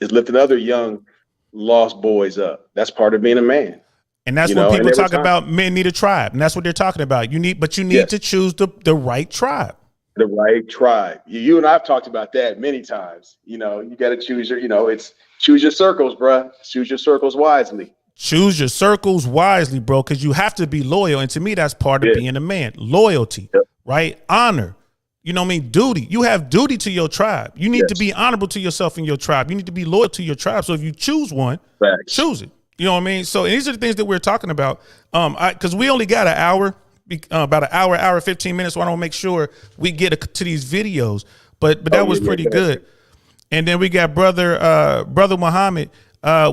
is lifting other young lost boys up. That's part of being a man. And that's when people talk about men need a tribe. And that's what they're talking about. You need to choose the right tribe. The right tribe. You and I've talked about that many times. You got to choose it's choose your circles, bruh. Choose your circles wisely. Choose your circles wisely, bro, because you have to be loyal. And to me, that's part of being a man. Loyalty, right? Honor. Duty. You have duty to your tribe. You need to be honorable to yourself and your tribe. You need to be loyal to your tribe. So if you choose one, choose it. You know what I mean? So these are the things that we're talking about. Because we only got an hour, about an hour, 15 minutes. So I want to make sure we get to these videos. But that was pretty good. And then we got brother Muhammad.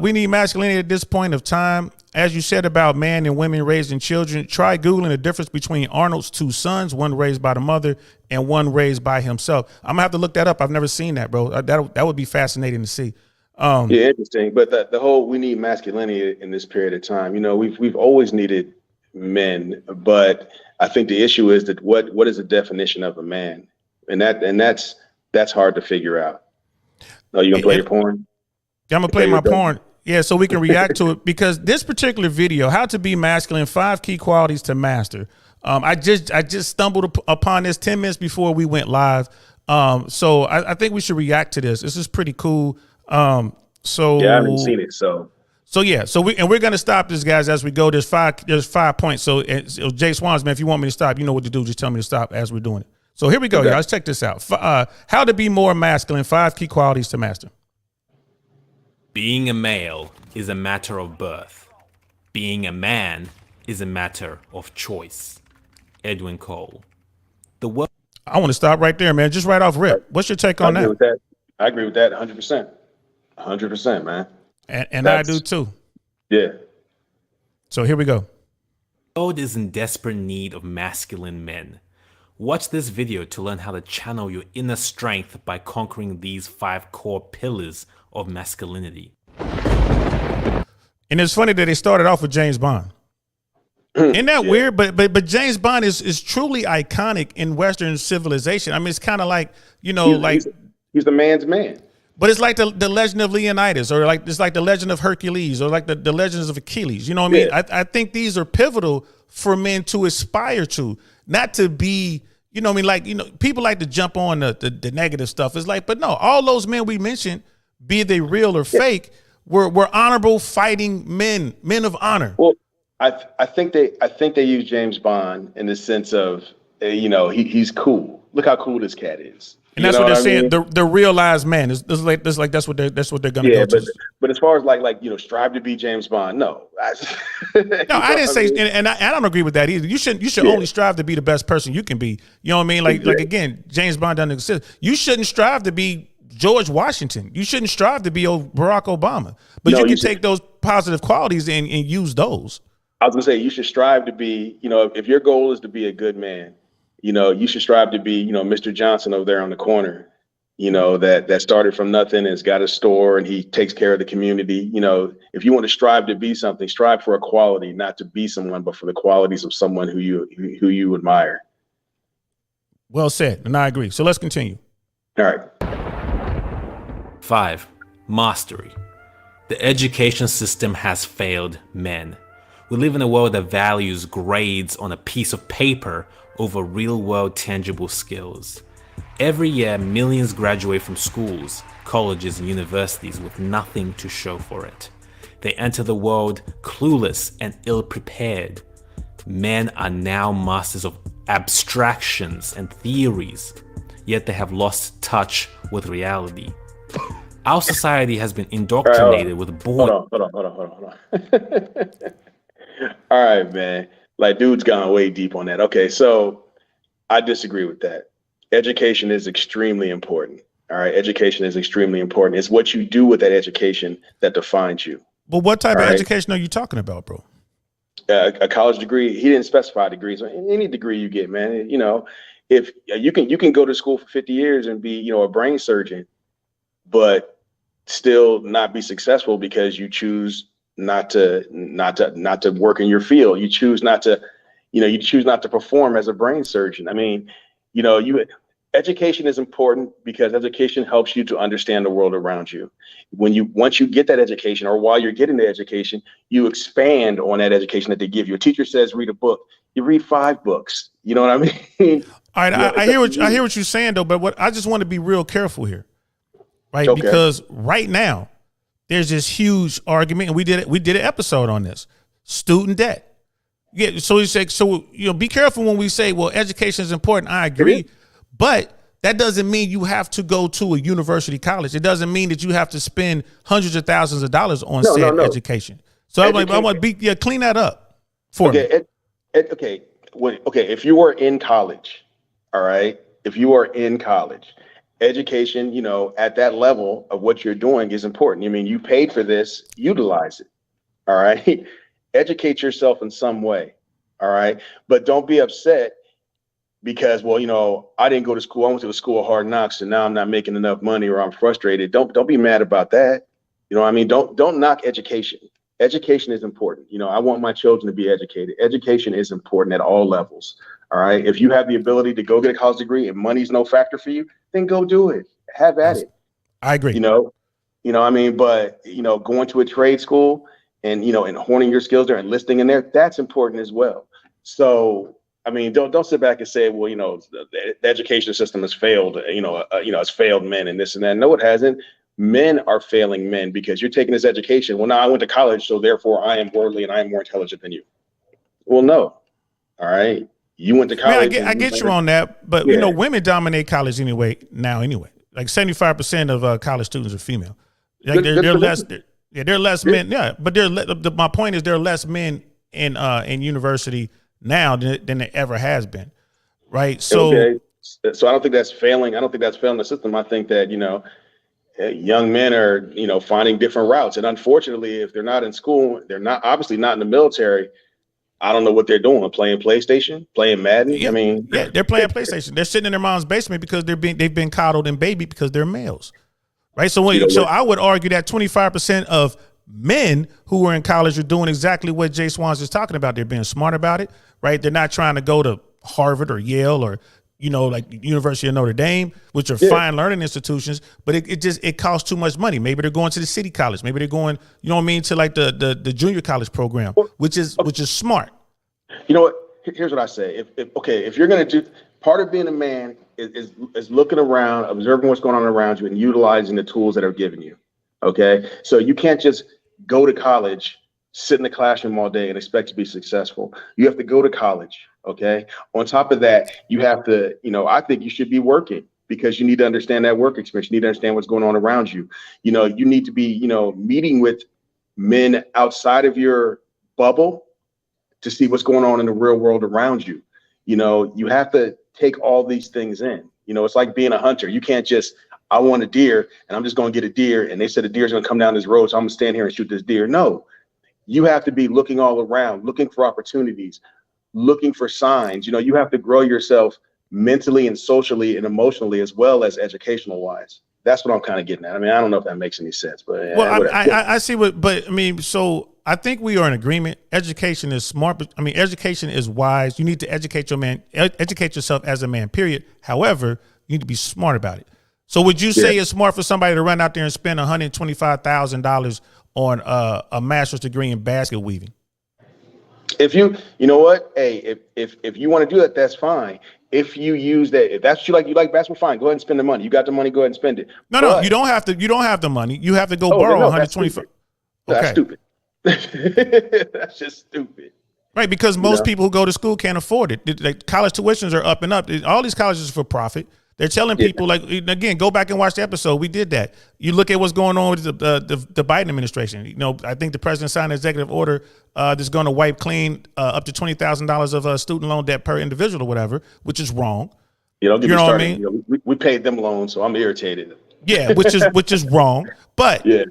We need masculinity at this point of time. As you said about man and women raising children, try Googling the difference between Arnold's two sons, one raised by the mother and one raised by himself. I'm gonna have to look that up. I've never seen that, bro. That would be fascinating to see. Interesting. But the whole we need masculinity in this period of time. We've always needed men, but I think the issue is that what is the definition of a man, and that's hard to figure out. Oh, you gonna play your porn? I'm gonna play my porn. Yeah, so we can react to it, because this particular video, how to be masculine, 5 key qualities to master. I just stumbled upon this 10 minutes before we went live. So I think we should react to this. This is pretty cool. I haven't seen it. So we're gonna stop this, guys, as we go. There's 5 points. So Jay Swans, man, if you want me to stop, you know what to do. Just tell me to stop as we're doing it. So here we go, guys. Check this out. How to be more masculine, 5 key qualities to master. Being a male is a matter of birth. Being a man is a matter of choice. Edwin Cole. I want to stop right there, man. Just right off rip. What's your take on that? I agree with that 100%. 100%, man. And I do too. Yeah. So here we go. The world is in desperate need of masculine men. Watch this video to learn how to channel your inner strength by conquering these 5 core pillars of masculinity. And it's funny that they started off with James Bond. Isn't that weird? But James Bond is truly iconic in Western civilization. I mean, it's kind of like, he's the man's man. But it's like the legend of Leonidas, or it's like the legend of Hercules, or like the legends of Achilles. You know what I mean? I think these are pivotal for men to aspire to, not to be, people like to jump on the negative stuff. It's like, but no, all those men we mentioned, be they real or fake, were honorable fighting men of honor. Well, I think they use James Bond in the sense of, he's cool. Look how cool this cat is. And that's what they're saying. The realized man is that's what they're gonna go to. But as far as strive to be James Bond, no. I didn't say, and I don't agree with that either. You should only strive to be the best person you can be. You know what I mean? Like again, James Bond doesn't exist. You shouldn't strive to be George Washington. You shouldn't strive to be Barack Obama. But you can take those positive qualities and use those. I was gonna say you should strive to be, if your goal is to be a good man, you should strive to be, Mr. Johnson over there on the corner, that started from nothing and has got a store and he takes care of the community. If you want to strive to be something, strive for a quality, not to be someone, but for the qualities of someone who you admire. Well said, and I agree. So let's continue. All right. 5. Mastery. The education system has failed men. We live in a world that values grades on a piece of paper over real-world tangible skills. Every year, millions graduate from schools, colleges, and universities with nothing to show for it. They enter the world clueless and ill-prepared. Men are now masters of abstractions and theories. yet they have lost touch with reality. Our society has been indoctrinated with bored. Hold on. All right, man. Like, dude's gone way deep on that. Okay, so I disagree with that. Education is extremely important. All right, education is extremely important. It's what you do with that education that defines you. But what type of education are you talking about, bro? A college degree. He didn't specify degrees. Any degree you get, man. You know, if you can go to school for 50 years and be, you know, a brain surgeon, but still not be successful because you choose not to work in your field. You choose not to perform as a brain surgeon. I mean, you know, education is important because education helps you to understand the world around you. Once you get that education, or while you're getting the education, you expand on that education that they give you. A teacher says read a book, you read 5 books. You know what I mean? All right, I hear what you're saying though, but what I just want to be real careful here, right? Okay. Because right now there's this huge argument, and we did an episode on this student debt. Yeah, so be careful when we say, well, education is important. I agree, but that doesn't mean you have to go to a university college. It doesn't mean that you have to spend hundreds of thousands of dollars on education. So I want to clean that up for me. Okay. If you are in college, all right. If you are in college, education, you know, at that level of what you're doing is important. I mean, you paid for this, utilize it. All right. Educate yourself in some way. All right. But don't be upset because, well, you know, I didn't go to school. I went to the school of hard knocks, and now I'm not making enough money, or I'm frustrated. Don't be mad about that. You know what I mean? Don't knock education. Education is important. You know, I want my children to be educated. Education is important at all levels. All right. If you have the ability to go get a college degree and money's no factor for you, then go do it. Have at it. I agree. You know, I mean, but, you know, going to a trade school and, you know, and honing your skills there and enlisting in there, that's important as well. So, I mean, don't sit back and say, well, you know, the education system has failed, it's failed men and this and that. No, it hasn't. Men are failing men because you're taking this education. Well, now I went to college, so therefore I am worldly and I am more intelligent than you. Well, no. All right. You went to college. I get you on that, but you know, women dominate college anyway. Like 75% of college students are female. Like they're less. They're less men. Yeah, but my point is there are less men in university now than there ever has been. Right. So so I don't think that's failing. I don't think that's failing the system. I think that, you know, young men are, you know, finding different routes. And unfortunately, if they're not in school, they're not obviously not in the military. I don't know what they're doing, playing PlayStation, playing Madden. Yeah, I mean, they're playing PlayStation. They're sitting in their mom's basement because they've been coddled and babied because they're males. Right. So I would argue that 25% of men who are in college are doing exactly what Jay Swans is talking about. They're being smart about it. Right. They're not trying to go to Harvard or Yale or, you know, like University of Notre Dame, which are fine learning institutions, but it costs too much money. Maybe they're going to the city college. Maybe they're going, you know what I mean, to like the junior college program, which is smart. You know what? Here's what I say. If you're going to do, part of being a man is looking around, observing what's going on around you and utilizing the tools that are given you. Okay. So you can't just go to college, sit in the classroom all day and expect to be successful. You have to go to college. Okay. On top of that, you have to, you know, I think you should be working because you need to understand that work experience. You need to understand what's going on around you. You know, you need to be, you know, meeting with men outside of your bubble to see what's going on in the real world around you. You know, you have to take all these things in. You know, it's like being a hunter. You can't just, I want a deer and I'm just going to get a deer. And they said the deer is going to come down this road. So I'm going to stand here and shoot this deer. No, you have to be looking all around, looking for opportunities, looking for signs. You know, you have to grow yourself mentally and socially and emotionally as well as educational wise. That's what I'm kind of getting at. I mean, I don't know if that makes any sense, but well, I see but I mean, so I think we are in agreement. Education is smart, but I mean, education is wise. You need to educate yourself as a man, period. However, you need to be smart about it. So would you say it's smart for somebody to run out there and spend $125,000 on a master's degree in basket weaving? If you know what, hey, if you want to do that, that's fine. If you use that, if that's what you like basketball, fine. Go ahead and spend the money. You got the money, go ahead and spend it. No, you don't have to. You don't have the money. You have to go borrow 125. That's stupid. That's just stupid. Right, because most people who go to school can't afford it. Like college tuitions are up and up. All these colleges are for profit. They're telling people, like, again, go back and watch the episode. We did that. You look at what's going on with the Biden administration. You know, I think the president signed an executive order that's going to wipe clean up to $20,000 of student loan debt per individual or whatever, which is wrong. You know, you know what I mean? You know, we paid them loans, so I'm irritated. Yeah, which is wrong. But Yeah.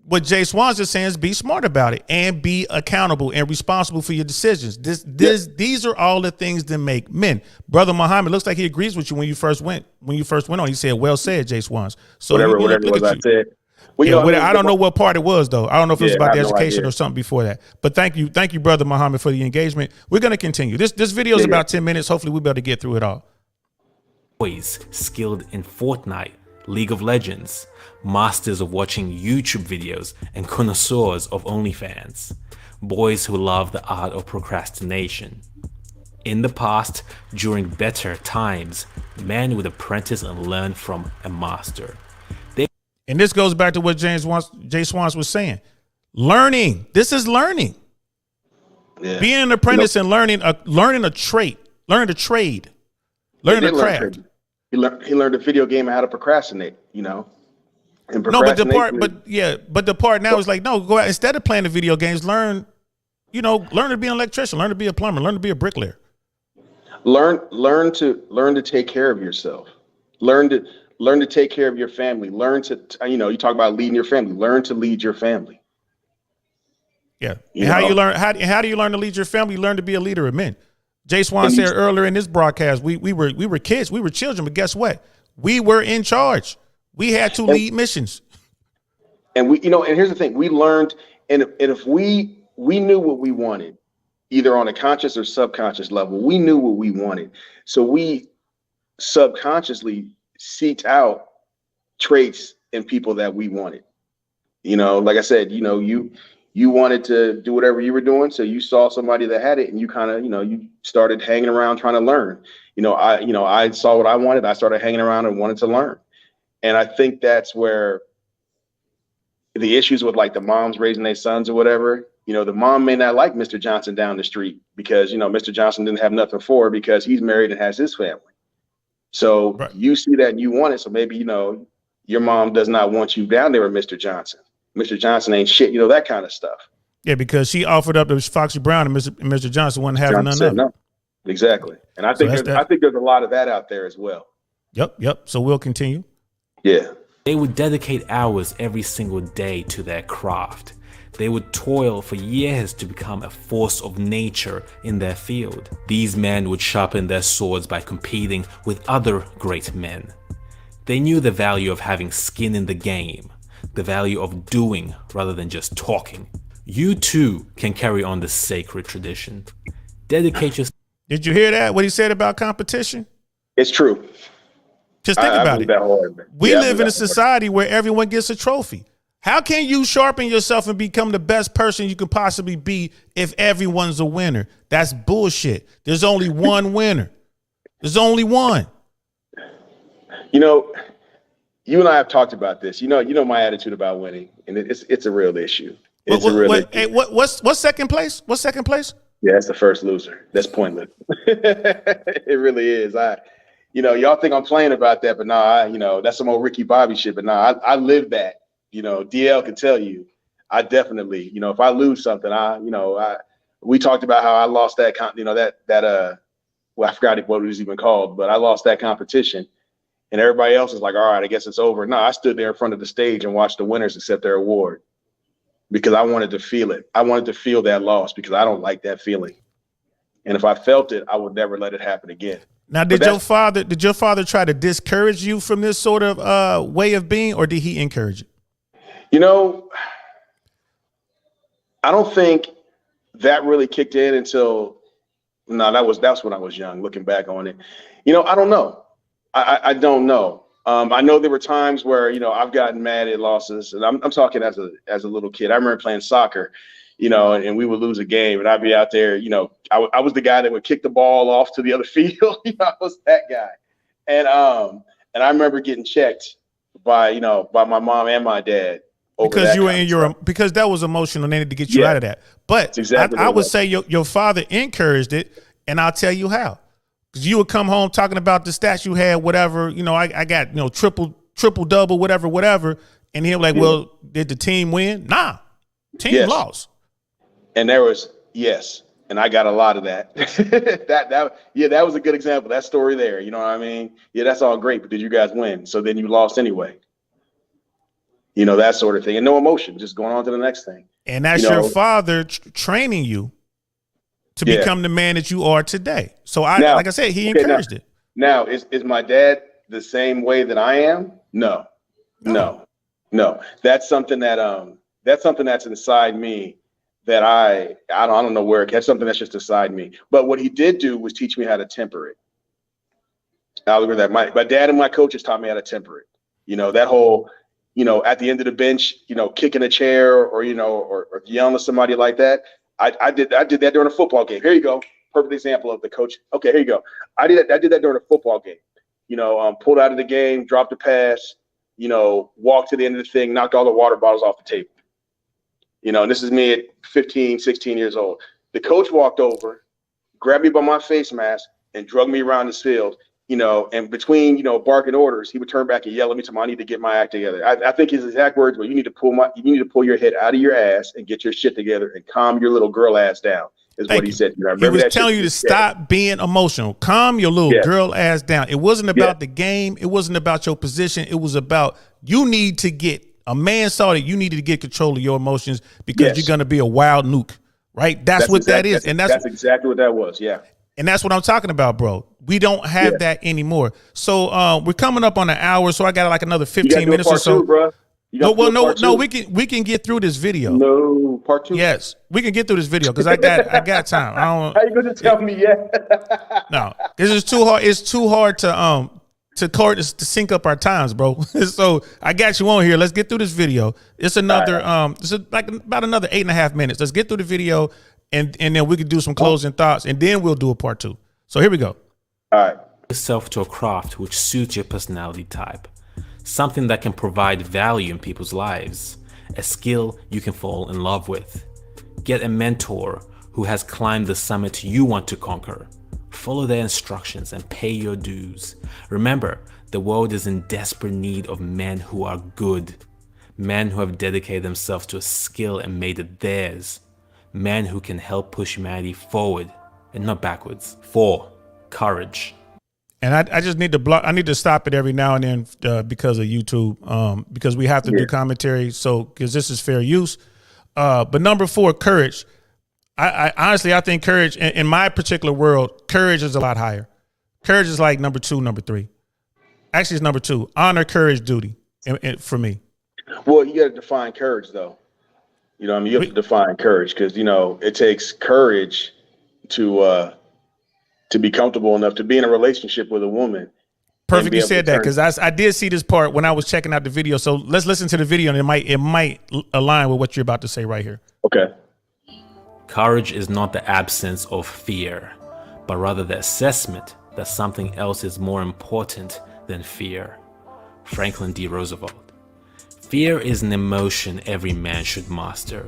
what Jay Swans is saying is be smart about it and be accountable and responsible for your decisions. These are all the things that make men. Brother Muhammad looks like he agrees with you when you first went on. He said, "Well said, Jay Swans." So whatever it was I said. Well, you know, I don't know what part it was though. I don't know if it was about the education idea. or something before that. But thank you, Brother Muhammad, for the engagement. We're going to continue. This video is about 10 minutes. Hopefully, we'll be able to get through it all. Boys skilled in Fortnite, League of Legends, masters of watching YouTube videos, and connoisseurs of OnlyFans. Boys who love the art of procrastination. In the past, during better times, men would apprentice and learn from a master. And this goes back to what Jay Swans was saying. Learning. This is learning. Yeah. Being an apprentice and learning a trade. Learning a trade. Learning a craft. He learned a video game on how to procrastinate, you know. And No, but the part now is like, no, go out instead of playing the video games, learn to be an electrician, learn to be a plumber, learn to be a bricklayer. Learn to take care of yourself. Learn to take care of your family. Learn to, you talk about leading your family. Learn to lead your family. Yeah. And how do you learn to lead your family? You learn to be a leader of men. Jay Swan said earlier in this broadcast, we were kids, we were children, but guess what? We were in charge. We had to lead missions. And and here's the thing, we learned, and if we knew what we wanted, either on a conscious or subconscious level, we knew what we wanted. So we subconsciously seeked out traits in people that we wanted. Like I said, you wanted to do whatever you were doing, so you saw somebody that had it, and you kind of, you started hanging around trying to learn. I saw what I wanted. I started hanging around and wanted to learn. And I think that's where the issues with like the moms raising their sons or whatever, the mom may not like Mr. Johnson down the street because, Mr. Johnson didn't have nothing for her because he's married and has his family. So right. You see that and you want it. So maybe, your mom does not want you down there with Mr. Johnson. Mr. Johnson ain't shit, that kind of stuff. Yeah, because she offered up to Foxy Brown and Mr. Johnson wasn't having none of it. No. Exactly. And I think there's a lot of that out there as well. Yep. So we'll continue. Yeah. They would dedicate hours every single day to their craft. They would toil for years to become a force of nature in their field. These men would sharpen their swords by competing with other great men. They knew the value of having skin in the game, the value of doing rather than just talking. You too can carry on this sacred tradition. Dedicate yourself. Did you hear that? What he said about competition? It's true. Just think about it. We live in a society where everyone gets a trophy. How can you sharpen yourself and become the best person you could possibly be if everyone's a winner? That's bullshit. There's only one winner. There's only one. You and I have talked about this. You know my attitude about winning, and it's a real issue. It's a real issue. Hey, what's second place? What's second place? Yeah, that's the first loser. That's pointless. It really is. Y'all think I'm playing about that, but nah, that's some old Ricky Bobby shit. But nah, I live that. DL can tell you, I definitely, if I lose something, we talked about how I lost that, I forgot what it was even called, but I lost that competition, and everybody else is like, all right, I guess it's over. No, I stood there in front of the stage and watched the winners accept their award because I wanted to feel it. I wanted to feel that loss because I don't like that feeling, and if I felt it, I would never let it happen again. Now, did your father try to discourage you from this sort of way of being, or did he encourage it? I don't think that really kicked in until that's when I was young. Looking back on it, I don't know. I don't know. I know there were times where I've gotten mad at losses, and I'm talking as a little kid. I remember playing soccer, and we would lose a game, and I'd be out there. I was the guy that would kick the ball off to the other field. I was that guy, and I remember getting checked by my mom and my dad. Because you were in because that was emotional and they needed to get you out of that. But exactly I would say your father encouraged it, and I'll tell you how. Because you would come home talking about the stats you had, whatever. You know, I got, you know, triple double, whatever. And he'll be like, well, did the team win? Nah, team lost. And there was and I got a lot of that. that was a good example. That story there, you know what I mean? Yeah, that's all great, but did you guys win? So then you lost anyway. You know, that sort of thing, and no emotion, just going on to the next thing. And that's your father training you to become the man that you are today. So like I said, he encouraged it. Now, is my dad the same way that I am? No. That's something that's inside me that I don't know where. That's something that's just inside me. But what he did do was teach me how to temper it. I'll agree with that. My dad and my coaches taught me how to temper it. You know, that whole, you know, at the end of the bench, you know, kicking a chair or, you know, or yelling at somebody like that. I did that during a football game. Here you go. Perfect example of the coach. Okay, here you go. I did that during a football game. You know, pulled out of the game, dropped a pass, you know, walked to the end of the thing, knocked all the water bottles off the table. You know, and this is me at 15, 16 years old. The coach walked over, grabbed me by my face mask, and drug me around this field. You know, and between, you know, barking orders, he would turn back and yell at me, I need to get my act together. I think his exact words were, you need to pull your head out of your ass and get your shit together and calm your little girl ass down. Is what he said. You know, he was telling you to stop being emotional. Calm your little girl ass down. It wasn't about the game. It wasn't about your position. It was about you need to get a man saw that you needed to get control of your emotions because you're going to be a wild nuke, right? That's what exactly, that is. And that's exactly what that was. Yeah. And that's what I'm talking about, bro. We don't have that anymore. So we're coming up on an hour. So I got like another 15 minutes or so. Bro. No, we can get through this video. No, part 2. Yes, we can get through this video because I got time. How you gonna tell me No, this is too hard. It's too hard to sync up our times, bro. So I got you on here. Let's get through this video. It's another it's like about another 8.5 minutes. Let's get through the video and then we can do some closing thoughts and then we'll do a part 2. So here we go. All right. Yourself to a craft which suits your personality type. Something that can provide value in people's lives, a skill you can fall in love with. Get a mentor who has climbed the summit you want to conquer. Follow their instructions and pay your dues. Remember, the world is in desperate need of men who are good. Men who have dedicated themselves to a skill and made it theirs. Men who can help push humanity forward and not backwards. 4. Courage. And I just need to block. I need to stop it every now and then because of YouTube, because we have to do commentary. So because this is fair use. But number 4, courage. I honestly, I think courage in my particular world, courage is a lot higher. Courage is like number 2, number 3. Actually, it's number 2. Honor, courage, duty for me. Well, you got to define courage, though. You know, I mean, you have to define courage because, you know, it takes courage to be comfortable enough to be in a relationship with a woman. Perfect. You said that because I did see this part when I was checking out the video. So let's listen to the video and it might align with what you're about to say right here. Okay. Courage is not the absence of fear, but rather the assessment that something else is more important than fear. Franklin D. Roosevelt. Fear is an emotion every man should master.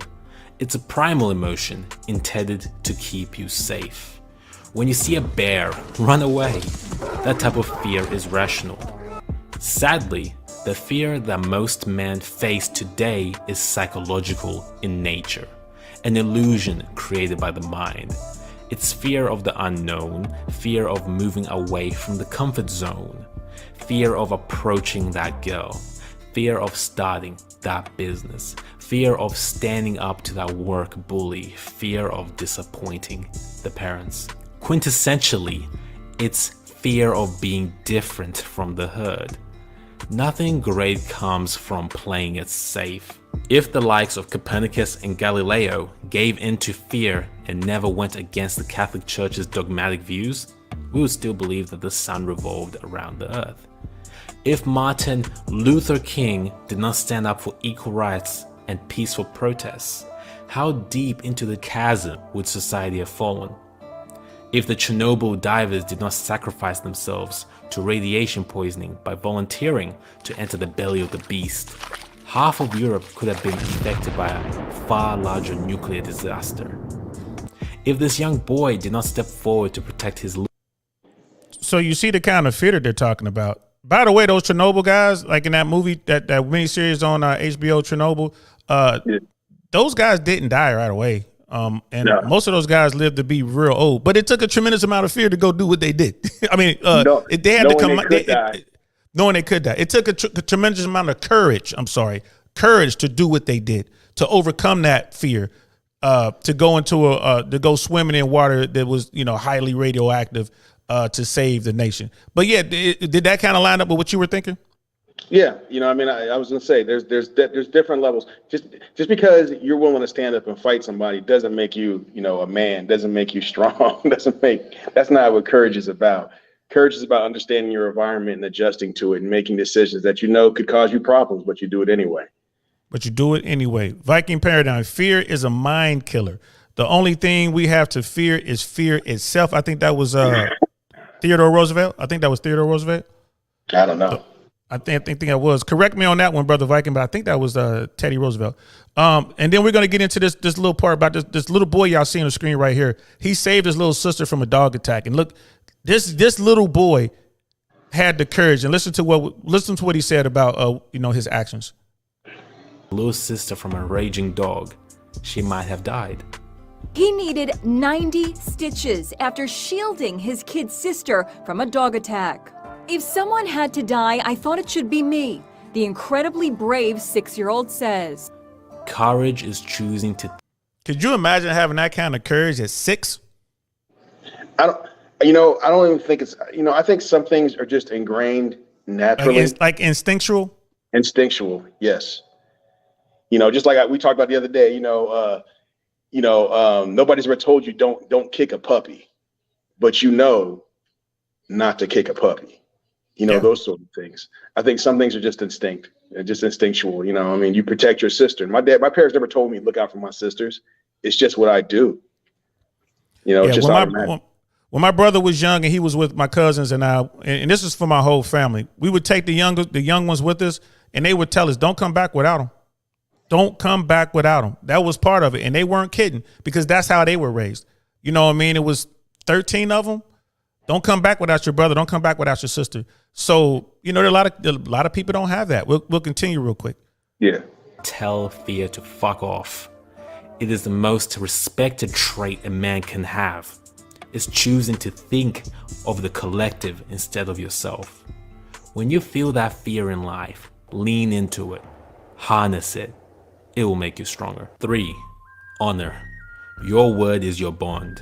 It's a primal emotion intended to keep you safe. When you see a bear, run away. That type of fear is rational. Sadly, the fear that most men face today is psychological in nature, an illusion created by the mind. It's fear of the unknown, fear of moving away from the comfort zone, fear of approaching that girl, fear of starting that business, fear of standing up to that work bully, fear of disappointing the parents. Quintessentially, it's fear of being different from the herd. Nothing great comes from playing it safe. If the likes of Copernicus and Galileo gave in to fear and never went against the Catholic Church's dogmatic views, we would still believe that the sun revolved around the earth. If Martin Luther King did not stand up for equal rights and peaceful protests, how deep into the chasm would society have fallen? If the Chernobyl divers did not sacrifice themselves to radiation poisoning by volunteering to enter the belly of the beast, half of Europe could have been affected by a far larger nuclear disaster. If this young boy did not step forward to protect his So you see the kind of fear that they're talking about. By the way, those Chernobyl guys, like in that movie, that miniseries on HBO Chernobyl, those guys didn't die right away. Most of those guys lived to be real old, but it took a tremendous amount of fear to go do what they did. I mean, they had to come knowing they could die. It took a tremendous amount of courage. Courage to do what they did, to overcome that fear, to go into to go swimming in water that was, highly radioactive, to save the nation. But yeah, did that kind of line up with what you were thinking? Yeah, I was gonna say there's different levels. Just because you're willing to stand up and fight somebody doesn't make you, a man. Doesn't make you strong. That's not what courage is about. Courage is about understanding your environment and adjusting to it and making decisions that could cause you problems, but you do it anyway. Viking paradigm: fear is a mind killer. The only thing we have to fear is fear itself. I think that was Theodore Roosevelt. I think that was Theodore Roosevelt. I don't know. I think that was. Correct me on that one, Brother Viking, but I think that was Teddy Roosevelt. And then we're going to get into this little part about this little boy y'all see on the screen right here. He saved his little sister from a dog attack. And look, this little boy had the courage. And listen to what he said about his actions. Little sister from a raging dog. She might have died. He needed 90 stitches after shielding his kid sister from a dog attack. If someone had to die, I thought it should be me, the incredibly brave 6-year-old says. Courage is choosing to. Could you imagine having that kind of courage at 6? I don't even think it's, I think some things are just ingrained naturally. Like instinctual? Instinctual, yes. Just like we talked about the other day, nobody's ever told you don't kick a puppy, but not to kick a puppy. Those sort of things. I think some things are just instinctual. You protect your sister. My parents never told me look out for my sisters. It's just what I do. It's just automatic. When my brother was young and he was with my cousins and this is for my whole family, we would take the young ones with us, and they would tell us, "Don't come back without them. Don't come back without them." That was part of it, and they weren't kidding because that's how they were raised. It was 13 of them. Don't come back without your brother. Don't come back without your sister. So, there are a lot of people don't have that. We'll continue real quick. Yeah. Tell fear to fuck off. It is the most respected trait a man can have. It's choosing to think of the collective instead of yourself. When you feel that fear in life, lean into it. Harness it. It will make you stronger. 3. Honor. Your word is your bond.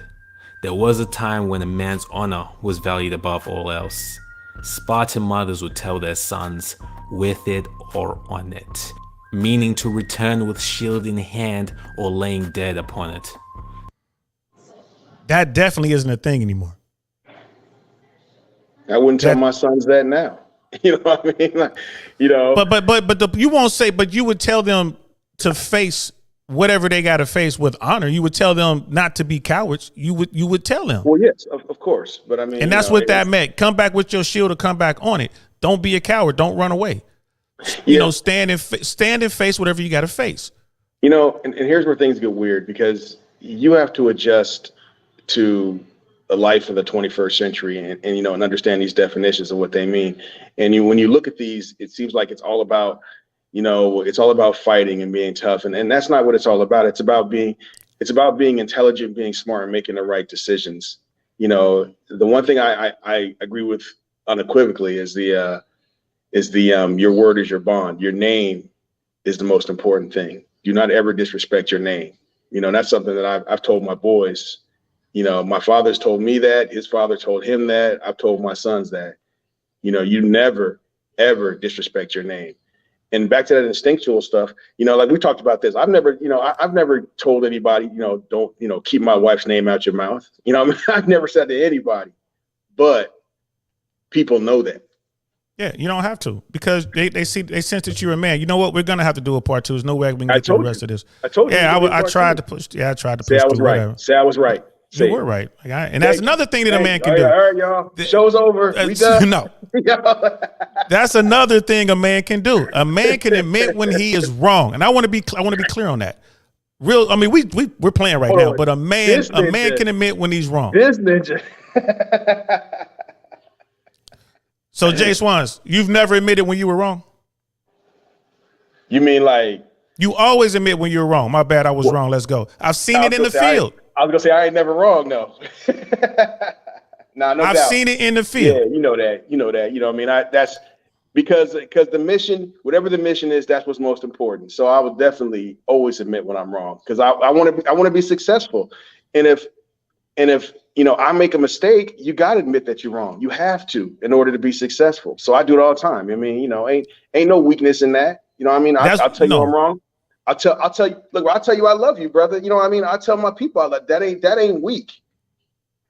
There was a time when a man's honor was valued above all else. Spartan mothers would tell their sons, with it or on it, meaning to return with shield in hand or laying dead upon it. That definitely isn't a thing anymore. I wouldn't tell my sons that now. You know what I mean? But you won't say, but you would tell them to face whatever they got to face with honor. You would tell them not to be cowards. You would tell them. Well, yes, of course. But I mean, and that's what that meant. Come back with your shield or come back on it. Don't be a coward. Don't run away. Stand and face whatever you got to face. And here's where things get weird, because you have to adjust to the life of the 21st century and understand these definitions of what they mean. And when you look at these, it seems like it's all about, it's all about fighting and being tough. And that's not what it's all about. It's about being intelligent, being smart, and making the right decisions. The one thing I agree with unequivocally is your word is your bond. Your name is the most important thing. Do not ever disrespect your name. That's something that I've told my boys. My father's told me that, his father told him that, I've told my sons that, you never, ever disrespect your name. And back to that instinctual stuff, like we talked about this, I've never told anybody, don't, keep my wife's name out your mouth. I've never said to anybody, but people know that. Yeah, you don't have to, because they sense that you're a man. You know what? We're gonna have to do a part 2. There's no way we can get to the rest of this. I told you. Yeah, I tried to push. Yeah, I tried to push. Say I was right. Say I was right. You were right. And that's another thing that a man can do. All right, y'all. Show's over. We done. No. That's another thing a man can do. A man can admit when he is wrong. And I want to be clear on that. We're playing right now, but a man can admit when he's wrong. This ninja. So Jay Swans, you've never admitted when you were wrong? You mean like? You always admit when you're wrong. My bad, I was wrong. Let's go. I've seen it in the field. I was gonna say I ain't never wrong, no. Nah, no doubt. I've seen it in the field. Yeah, you know that. You know what I mean? That's because the mission, whatever the mission is, that's what's most important. So I will definitely always admit when I'm wrong, because I want to be successful. And if I make a mistake, you got to admit that you're wrong. You have to in order to be successful. So I do it all the time. I mean, ain't no weakness in that. You know what I mean? I'll tell you I'm wrong. I'll tell you, look, I'll tell you I love you, brother. You know what I mean? I tell my people that ain't weak.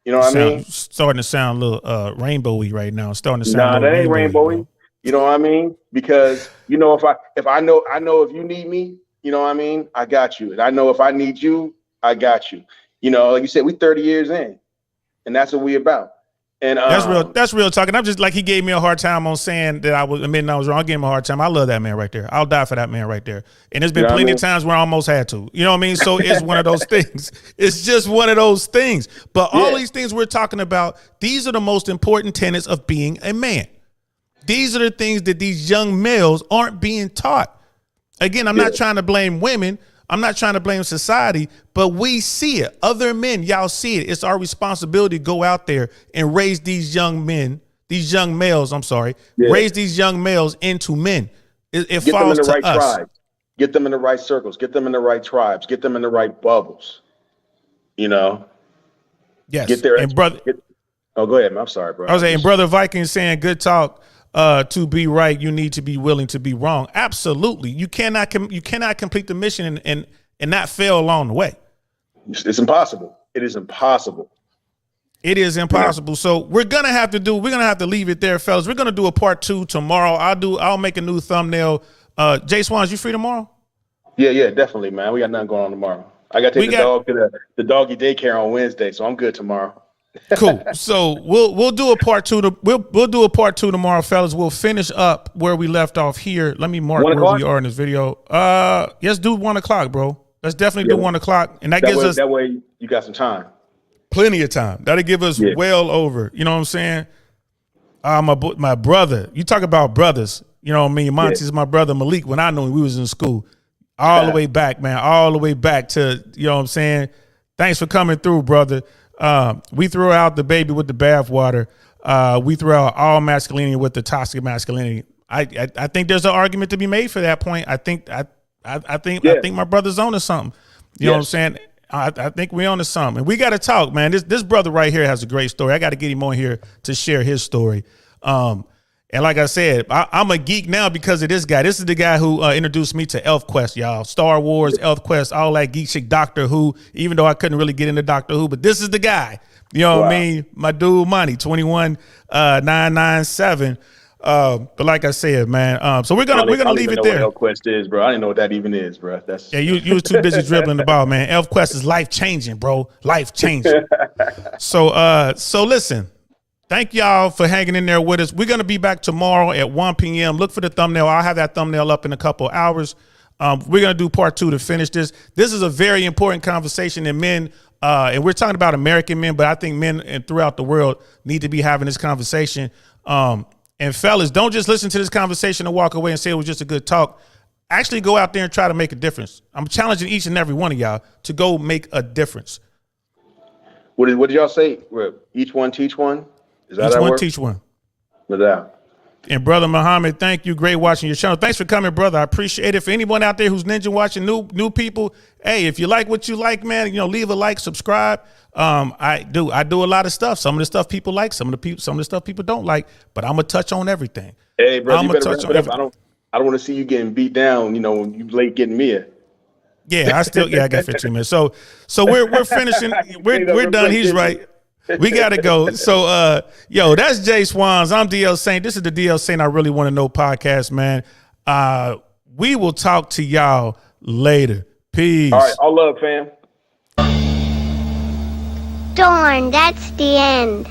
You know what I mean? Starting to sound a little rainbowy right now. Starting to sound that ain't rainbowy. You know what I mean? Because if I know if you need me, you know what I mean, I got you. And I know if I need you, I got you. Like you said, we 30 years in, and that's what we about. And that's real talking. I'm just like, he gave me a hard time on saying that I was admitting I was wrong. I gave him a hard time. I love that man right there. I'll die for that man right there. And there's been plenty of times where I almost had to. You know what I mean? So it's one of those things. It's just one of those things. But all these things we're talking about, these are the most important tenets of being a man. These are the things that these young males aren't being taught. Again, I'm not trying to blame women. I'm not trying to blame society, but we see it. Other men, y'all see it. It's our responsibility to go out there and raise these young men, raise these young males into men. It falls to us. Tribes. Get them in the right circles. Get them in the right tribes. Get them in the right bubbles. Yes. Get there. And brother. Go ahead, man. I'm sorry, bro. I was saying, Brother Viking saying, good talk. To be right, you need to be willing to be wrong. Absolutely. You cannot complete the mission and not fail along the way. It's impossible. It is impossible. It is impossible. So we're gonna have to leave it there, fellas. We're gonna do a part 2 tomorrow. I'll make a new thumbnail. Jay Swans, you free tomorrow? Yeah, definitely, man. We got nothing going on tomorrow. I got to take the dog to the doggy daycare on Wednesday, so I'm good tomorrow. Cool. So we'll do a part 2. We'll do a part 2 tomorrow, fellas. We'll finish up where we left off here. Let me mark where we are in this video. Yes, do 1:00, bro. Let's definitely do 1:00, and that gives us that way you got some time. Plenty of time. That'll give us well over. You know what I'm saying? My brother. You talk about brothers. You know what I mean? Monty's my brother Malik. When I knew him, we was in school. All the way back, man. All the way back to, you know what I'm saying? Thanks for coming through, brother. We threw out the baby with the bathwater. We threw out all masculinity with the toxic masculinity. I think there's an argument to be made for that point. I think my brother's on to something. You know what I'm saying? I think we're on to something. And we got to talk, man. This brother right here has a great story. I got to get him on here to share his story. And like I said, I'm a geek now because of this guy. This is the guy who introduced me to ElfQuest, y'all. Star Wars, ElfQuest, all that geek shit, Doctor Who, even though I couldn't really get into Doctor Who. But this is the guy. You know what I mean? My dude, Money, 21997. But like I said, man, so we're gonna leave it there. What ElfQuest is, bro. I didn't know what that even is, bro. You was too busy dribbling the ball, man. ElfQuest is life changing, bro. Life changing. So listen. Thank y'all for hanging in there with us. We're going to be back tomorrow at 1 p.m. Look for the thumbnail. I'll have that thumbnail up in a couple of hours. We're going to do part 2 to finish this. This is a very important conversation, and men, and we're talking about American men, but I think men and throughout the world need to be having this conversation. And fellas, don't just listen to this conversation and walk away and say it was just a good talk. Actually go out there and try to make a difference. I'm challenging each and every one of y'all to go make a difference. What did y'all say? Each one teach one? Is that each one work? teach one. Without. And Brother Muhammad, thank you. Great watching your channel. Thanks for coming, brother. I appreciate it. For anyone out there who's ninja watching, new people, hey, if you like what you like, man, leave a like, subscribe. I do a lot of stuff. Some of the stuff people like, some of the stuff people don't like, but I'm gonna touch on everything. Hey, bro, you better wrap it up. I don't want to see you getting beat down, when you late getting me. Yeah, I got 15 minutes. So we're finishing. We're done. He's right. We got to go. So, that's Jay Swans. I'm DL Saint. This is the DL Saint I Really Want to Know podcast, man. We will talk to y'all later. Peace. All right. All love, fam. Darn, that's the end.